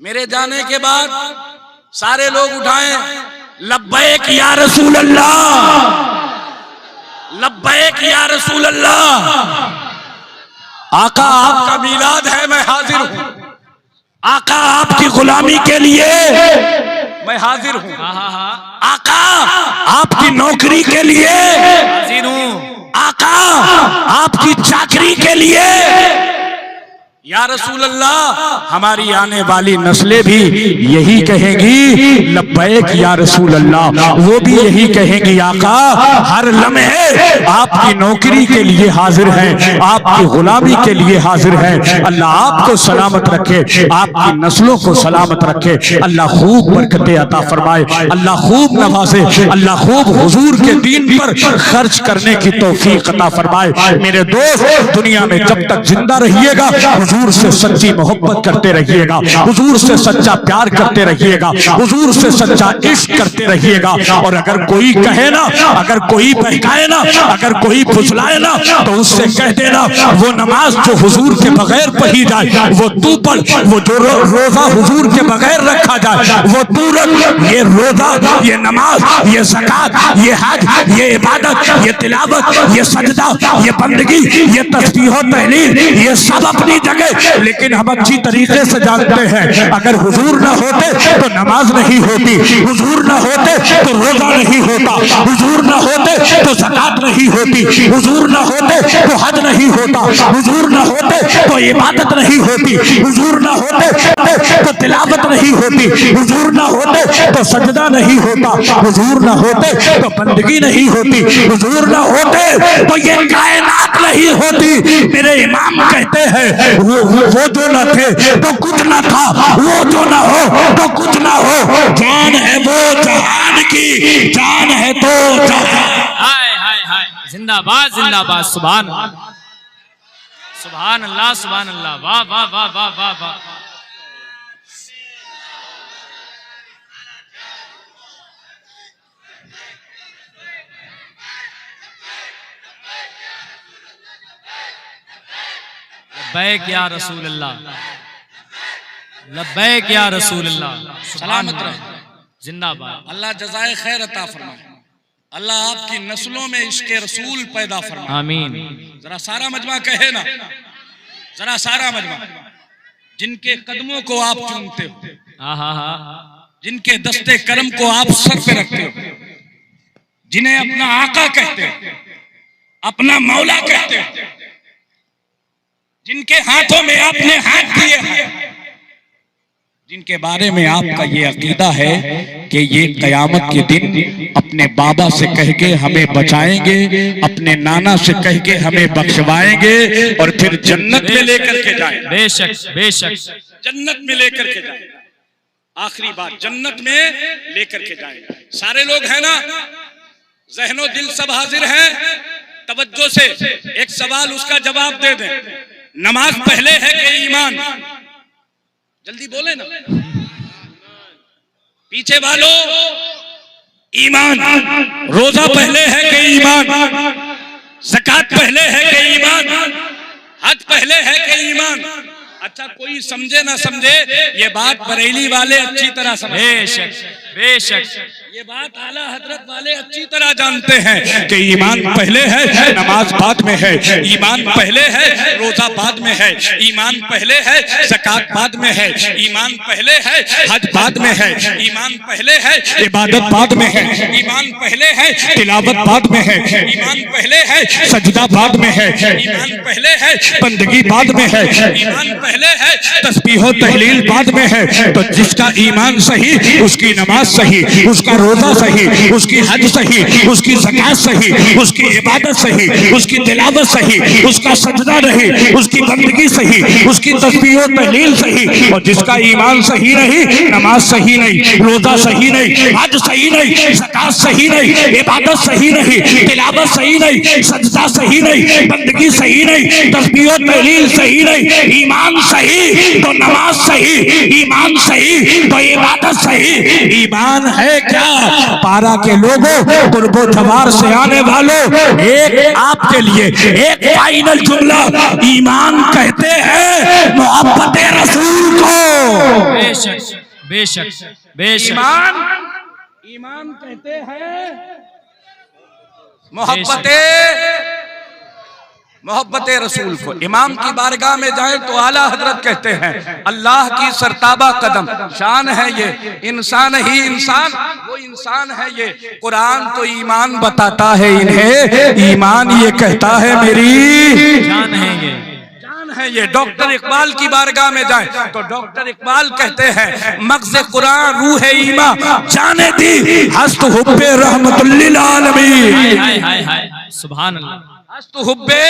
मेरे जाने के बाद सारे लोग उठाएं लब्बैक या रसूल अल्लाह, लब्बैक या रसूल अल्लाह। आका आपका मीलाद है मैं हाजिर हूँ, आका आपकी गुलामी के लिए मैं हाजिर हूँ। हाँ हाँ हाँ, आका आपकी नौकरी के लिए, हाजिर हूँ। आका आपकी चाकरी के लिए, या रसूल अल्लाह हमारी आने वाली नस्लें भी यही कहेंगी लब्बैक या रसूल अल्लाह, वो भी यही कहेंगी आका हर लम्हे आपकी नौकरी के लिए हाजिर हैं, आपकी गुलामी के लिए हाजिर हैं। अल्लाह आपको सलामत रखे, आपकी नस्लों को सलामत रखे, अल्लाह खूब बरकतें अता फरमाए, अल्लाह खूब नवाजे, अल्लाह खूब हुजूर के दीन पर खर्च करने की तौफीक अता फरमाए। मेरे दोस्त दुनिया में जब तक जिंदा रहिएगा हुजूर से सच्ची मोहब्बत करते रहिएगा, हुजूर से सच्चा प्यार करते रहिएगा, हुजूर से सच्चा इश्क करते रहिएगा। और अगर कोई कहे ना, अगर कोई बहकाए ना, अगर कोई फुसलाए ना, तो उससे कह देना वो नमाज जो हुजूर के बगैर पढ़ी जाए वो तू पढ़, वो जो रोजा हुजूर के बगैर रखा जाए वो तू रख। ये रोजा, ये नमाज, ये ज़कात, ये हज, ये इबादत, ये तिलावत, ये सजदा, ये बंदगी, ये तस्बीह और तहलील, ये सब अपनी जगह, लेकिन हम अच्छी तरीके से जानते हैं अगर हुजूर ना होते तो नमाज नहीं होती, हुजूर ना होते तो रोजा नहीं होता, हुजूर ना होते तो ज़कात नहीं होती, हुजूर ना होते तो हज नहीं होता, हुजूर ना होते तो इबादत नहीं होती, हुजूर ना होते तो तिलावत नहीं होती, हुजूर ना होते तो सजदा नहीं होता, हुजूर ना होते तो बंदगी नहीं होती, हुजूर ना होते तो ये कायनात नहीं होती। मेरे इमाम कहते हैं वो जो न थे तो कुछ न था, वो जो न हो तो कुछ न हो, जान है वो जहान की, जान है तो जहान। हाय हाय हाय, जिंदाबाद जिंदाबाद, सुभान अल्लाह, सुभान अल्लाह, सुभान अल्लाह, वाह वाह वाह वाह वाह वाह। लब्बैक या रसूल अल्लाह, लब्बैक या रसूल अल्लाह, सलामत रहे, जिंदाबाद। अल्लाह जज़ाए खैर अता फरमाए, अल्लाह आपकी नस्लों में इश्क़े रसूल पैदा फरमाए। आमीन। जरा सारा मजमा कहे ना, जरा सारा मजमा, जिनके कदमों को आप चूमते हो, हाँ हाँ हाँ, जिनके दस्ते करम को आप सर पे रखते हो, जिन्हें अपना आका कहते हो, अपना मौला कहते हो, जिनके हाथों में आपने हाथ दिए हैं, जिनके बारे में आपका ये अकीदा है कि ये कयामत के दिन अपने बाबा से कह के हमें बचाएंगे, अपने नाना से कह के हमें बख्शवाएंगे और फिर जन्नत में लेकर के जाएंगे। बेशक बेशक, जन्नत में लेकर के जाएंगे, आखिरी बात जन्नत में लेकर के जाएंगे। सारे लोग हैं ना, ज़हनो दिल सब हाजिर हैं, तवज्जो से एक सवाल उसका जवाब दे दें। नमाज पहले है कि ईमान? जल्दी बोले ना, पीछे वालों, ईमान। रोजा पहले है कि ईमान? ज़कात पहले है कि ईमान? हज पहले है कि ईमान? अच्छा, कोई समझे ना समझे, ये बात बरेली वाले अच्छी तरह समझे। बेशक बेशक, ये बात आला हजरत वाले अच्छी तरह जानते हैं कि ईमान पहले है, नमाज बाद में है, ईमान पहले है, रोजा बाद में है, ईमान पहले है, ज़कात बाद में है, ईमान पहले है, हज बाद में है, ईमान पहले है, इबादत बाद में है, ईमान पहले है, तिलावत बाद में है, ईमान पहले है, सजदा बाद में है, ईमान पहले है, बंदगी बाद में है, ईमान पहले है, तस्बीह और तहलील बाद में है। तो जिसका ईमान सही, उसकी नमाज सही, उसका रोजा सही, उसकी हज सही, उसकी ज़कात सही, उसकी इबादत सही, उसकी तिलावत सही, उसका सजदा नहीं, उसकी बंदगी सही, उसकी तस्बीह और तहलील सही। और जिसका ईमान सही नहीं, नमाज सही नहीं, रोजा सही नहीं, हज सही नहीं, ज़कात सही नहीं, इबादत सही नहीं, तिलावत सही नहीं, सजदा सही नहीं, बंदगी सही नहीं, तस्बीह और तहलील सही नहीं, ईमान सही तो नमाज सही, ईमान सही तो इबादत सही। ईमान है क्या? पारा के लोगों, कुर्बो जवार से आने वालों, एक आपके लिए एक फाइनल जुमला, ईमान कहते हैं मोहब्बत रसूल को। बेशक बेशक बेशक, ईमान कहते हैं मोहब्बत मोहब्बत रसूल को। इमाम की बारगाह में जाए तो आला हजरत कहते हैं अल्लाह की सरताबा कदम शान है ये, इंसान ही इंसान वो इंसान है ये। कुरान तो ईमान बताता है इन्हें, ईमान ये कहता है मेरी जान है ये, है ये। डॉक्टर इकबाल की बारगाह में जाए तो डॉक्टर इकबाल कहते हैं मग़ज़ कुरान रूह ईमा जाने दी हस्त हुब्बे रहमतुल्लिल आलमीन। हाय हाय हाय सुभान अल्लाह, हस्त हुब्बे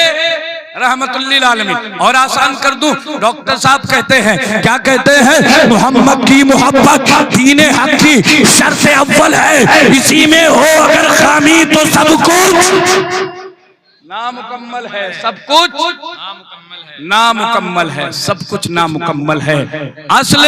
रहमतुल्लिल आलमीन। और आसान कर दूं, डॉक्टर साहब कहते हैं क्या कहते हैं, मोहम्मद की मोहब्बत दीने हक की शर्त अव्वल है, इसी में हो अगर खामी तो सब कुछ नामुकम्मल है, सब कुछ नामुकम्मल है, सब कुछ नामुकम्मल है। असल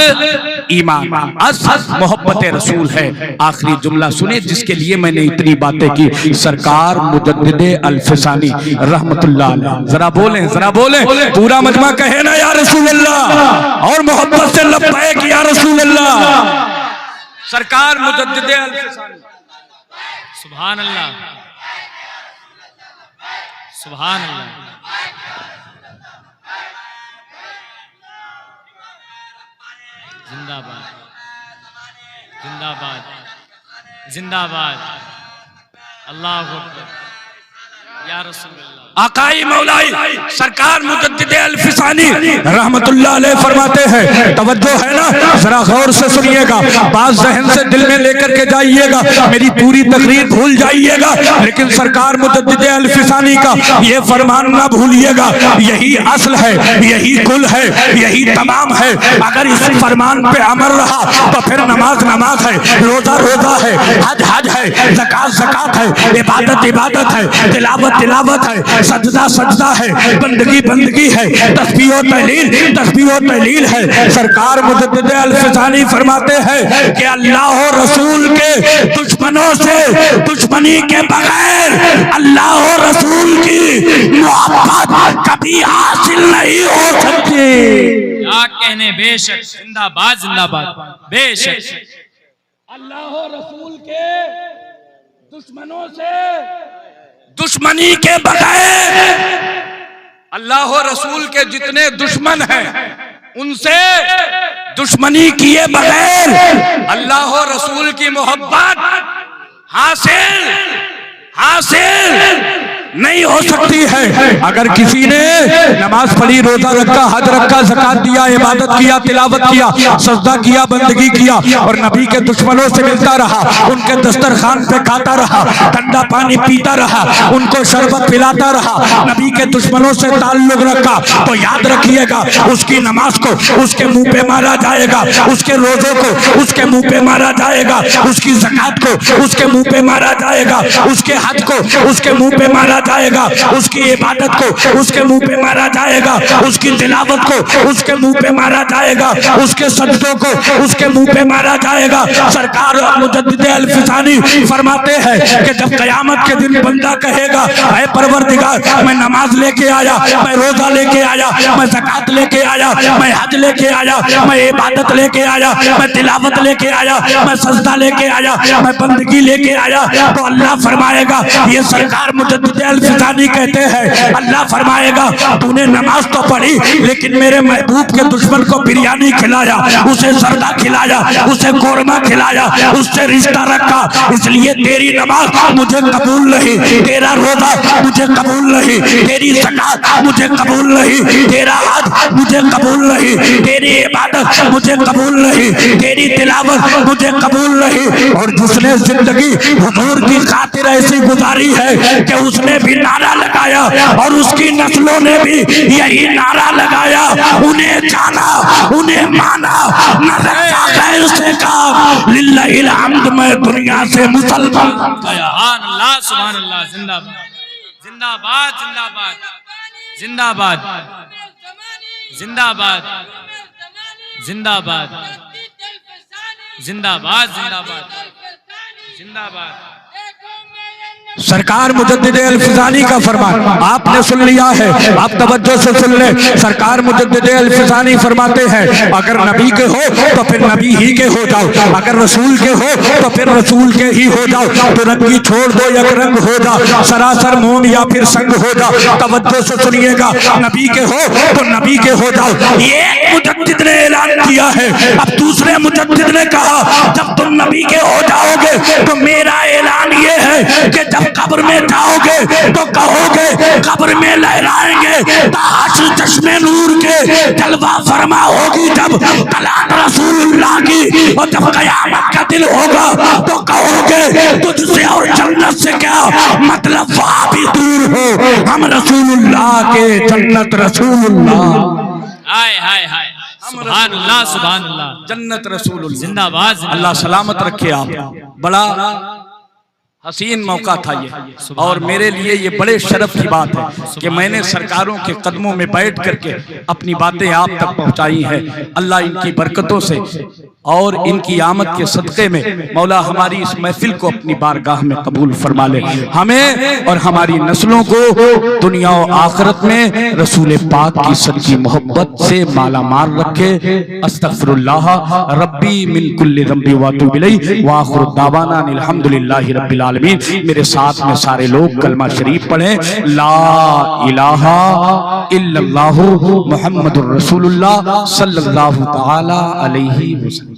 ईमान, असल मोहब्बत रसूल है। आखिरी जुमला सुने जिसके लिए मैंने इतनी बातें की। सरकार मुजद्दिदे अल्फसानी रहमतुल्लाह अलैह, जरा बोलें, जरा बोलें, पूरा मजमा कहे ना या रसूल अल्लाह, और मोहब्बत से लब्बैक या रसूल अल्लाह। सरकार मुजद्दिदे अल्फसानी सुभान अल्लाह, सुभान अल्लाह। जिंदाबाद, जिंदाबाद, जिंदाबाद, अल्लाह अकबर या रसूल अल्लाह। आकाई मौलाई सरकार मुजद्दिदे अल्फसानी रहमतुल्लाह अलैह फरमाते हैं, तवज्जो है ना, जरा गौर से सुनिएगा, बात जहन से दिल में लेकर के जाइएगा, मेरी पूरी तकरीर भूल जाइएगा, लेकिन सरकार मुजद्दिदे अल्फसानी का ये फरमान ना भूलिएगा। यही असल है, यही कुल है, यही तमाम है। अगर इस फरमान पे अमल रहा तो फिर नमाज नमाज है, रोजा रोजा है, हज हज है, ज़कात ज़कात है, इबादत इबादत है, तिलावत तिलावत है, सजदा सजदा है, बंदगी बंदगी है, तस्बीह व तहलील है। सरकार मुजद्दिदे अल्फसानी फरमाते हैं कि अल्लाह और रसूल के दुश्मनों से दुश्मनी के बगैर अल्लाह और रसूल की मोहब्बत कभी हासिल नहीं हो सकती। क्या कहने, बेशक, जिंदाबाद जिंदाबाद, बेशक। अल्लाह और रसूल के दुश्मनों से दुश्मनी के बगैर, अल्लाह और रसूल के जितने दुश्मन हैं उनसे दुश्मनी किए बगैर अल्लाह और रसूल की मोहब्बत हासिल नहीं हो सकती है। अगर किसी ने नमाज पढ़ी, रोजा रखा, हज रखा, ज़कात दिया, इबादत किया, तिलावत किया, सजदा किया, बंदगी किया और नबी के दुश्मनों से मिलता रहा, उनके दस्तरखान पे खाता रहा, ठंडा पानी पीता रहा, उनको शरबत पिलाता रहा, नबी के दुश्मनों से ताल्लुक रखा, तो याद रखिएगा उसकी नमाज को उसके मुंह पे मारा जाएगा, उसके रोजों को उसके मुंह पे मारा जाएगा, उसकी ज़कात को उसके मुंह पे मारा जाएगा, उसके हज को उसके मुंह पे मारा जाएगा, उसकी इबादत को उसके मुंह पे मारा जाएगा, उसकी तिलावत को उसके मुंह पे मारा जाएगा, उसके सजदों को उसके मुंह पे मारा जाएगा। सरकार मुजद्दिदे अल्फसानी फरमाते हैं कि जब कयामत के दिन बंदा कहेगा, ऐ परवरदिगार, मैं नमाज लेके आया, मैं रोजा लेके आया, मैं ज़कात लेके आया, मैं हज लेके आया, मैं इबादत लेके आया, मैं तिलावत लेके आया, मैं सजदा लेके आया, मैं बंदगी लेके आया, तो अल्लाह फरमाएगा, ये सरकार मुजद्दिदे अल्फसानी कहते हैं, अल्लाह फरमाएगा तूने नमाज तो पढ़ी लेकिन मेरे महबूब के दुश्मन को बिरयानी खिलाया, उसे जर्दा खिलाया, उसे कोरमा खिलाया, उससे रिश्ता रखा, इसलिए तेरी नमाज मुझे कबूल नहीं, तेरा रोजा मुझे कबूल नहीं, तेरी ज़कात मुझे कबूल नहीं, तेरा हज मुझे कबूल नहीं, तेरी इबादत मुझे कबूल नहीं, तेरी तिलावत मुझे कबूल नहीं। और जिसने जिंदगी हुजूर की खातिर ऐसी गुजारी है कि उसने भी नारा लगाया और उसकी नस्लों ने भी यही नारा लगाया, उन्हें जाना, उन्हें माना, न रखा गैर से काम, लिल्लाहिल हम्द, मैं दुनिया से मुसलमान। सुभान अल्लाह, सुभान अल्लाह, जिंदाबाद, जिंदाबाद, जिंदाबाद, जिंदाबाद, जिंदाबाद, जिंदाबाद, जिंदाबाद, जिंदाबाद, जिंदाबाद। सरकार मुजद्दिद अल-फिजानी का फरमान आपने सुन लिया है, आप तवज्जो से सुन ले। सरकार मुजद्दिद अल-फिजानी फरमाते हैं अगर नबी के हो तो फिर नबी ही के हो जाओ, अगर रसूल के हो तो फिर रसूल के ही हो जाओ, तो रंगी छोड़ दो एक रंग हो जाओ, सरासर मोम या फिर संग हो जाओ। तवज्जो से सुनिएगा, नबी के हो तो नबी के हो जाओ, ये मुजद्दिद ने ऐलान किया है। अब दूसरे मुजद्दिद ने कहा जब तुम नबी के हो जाओगे तो मेरा ऐलान ये है कि जब कब्र में जाओगे तो कहोगे कब्र में लहराएंगे ताश चश्मे नूर के जलवा फरमा होगी जब कलाम रसूलुल्लाह की, और जब कयामत का दिन होगा तो कहोगे तुझसे और जन्नत से क्या मतलब, वहां भी दूर हो हम रसूलुल्लाह के, जन्नत रसूलुल्लाह। हाय हाय हाय, सुभान अल्लाह सुभान अल्लाह, जन्नत रसूलुल्लाह जिंदाबाद। अल्लाह सलामत रखे आप। बड़ा हसीन मौका था ये, और मेरे लिए ये बड़े शर्फ की बात है कि मैंने सरकारों के कदमों में बैठ करके अपनी बातें आप तक पहुंचाई हैं। अल्लाह इनकी बरकतों से और इनकी आमद के सदक़े में मौला हमारी इस महफिल को अपनी बारगाह में कबूल फरमा ले, हमें और हमारी नस्लों को दुनिया और आखिरत में रसूल पाक की सच्ची मोहब्बत से माला माल रखे। अस्तगफिरुल्लाह रब्बी मिन कुल्लि ज़ंबि व अतूबु इलैहि व आखिरु दावाना अल्हम्दुलिल्लाहि रब्बिल आलमीन। मेरे साथ में सारे लोग कलमा शरीफ पढ़ें, ला इलाहा इल्लल्लाहु मुहम्मदुर रसूलुल्लाह सल्लल्लाहु तआला अलैहि वसल्लम।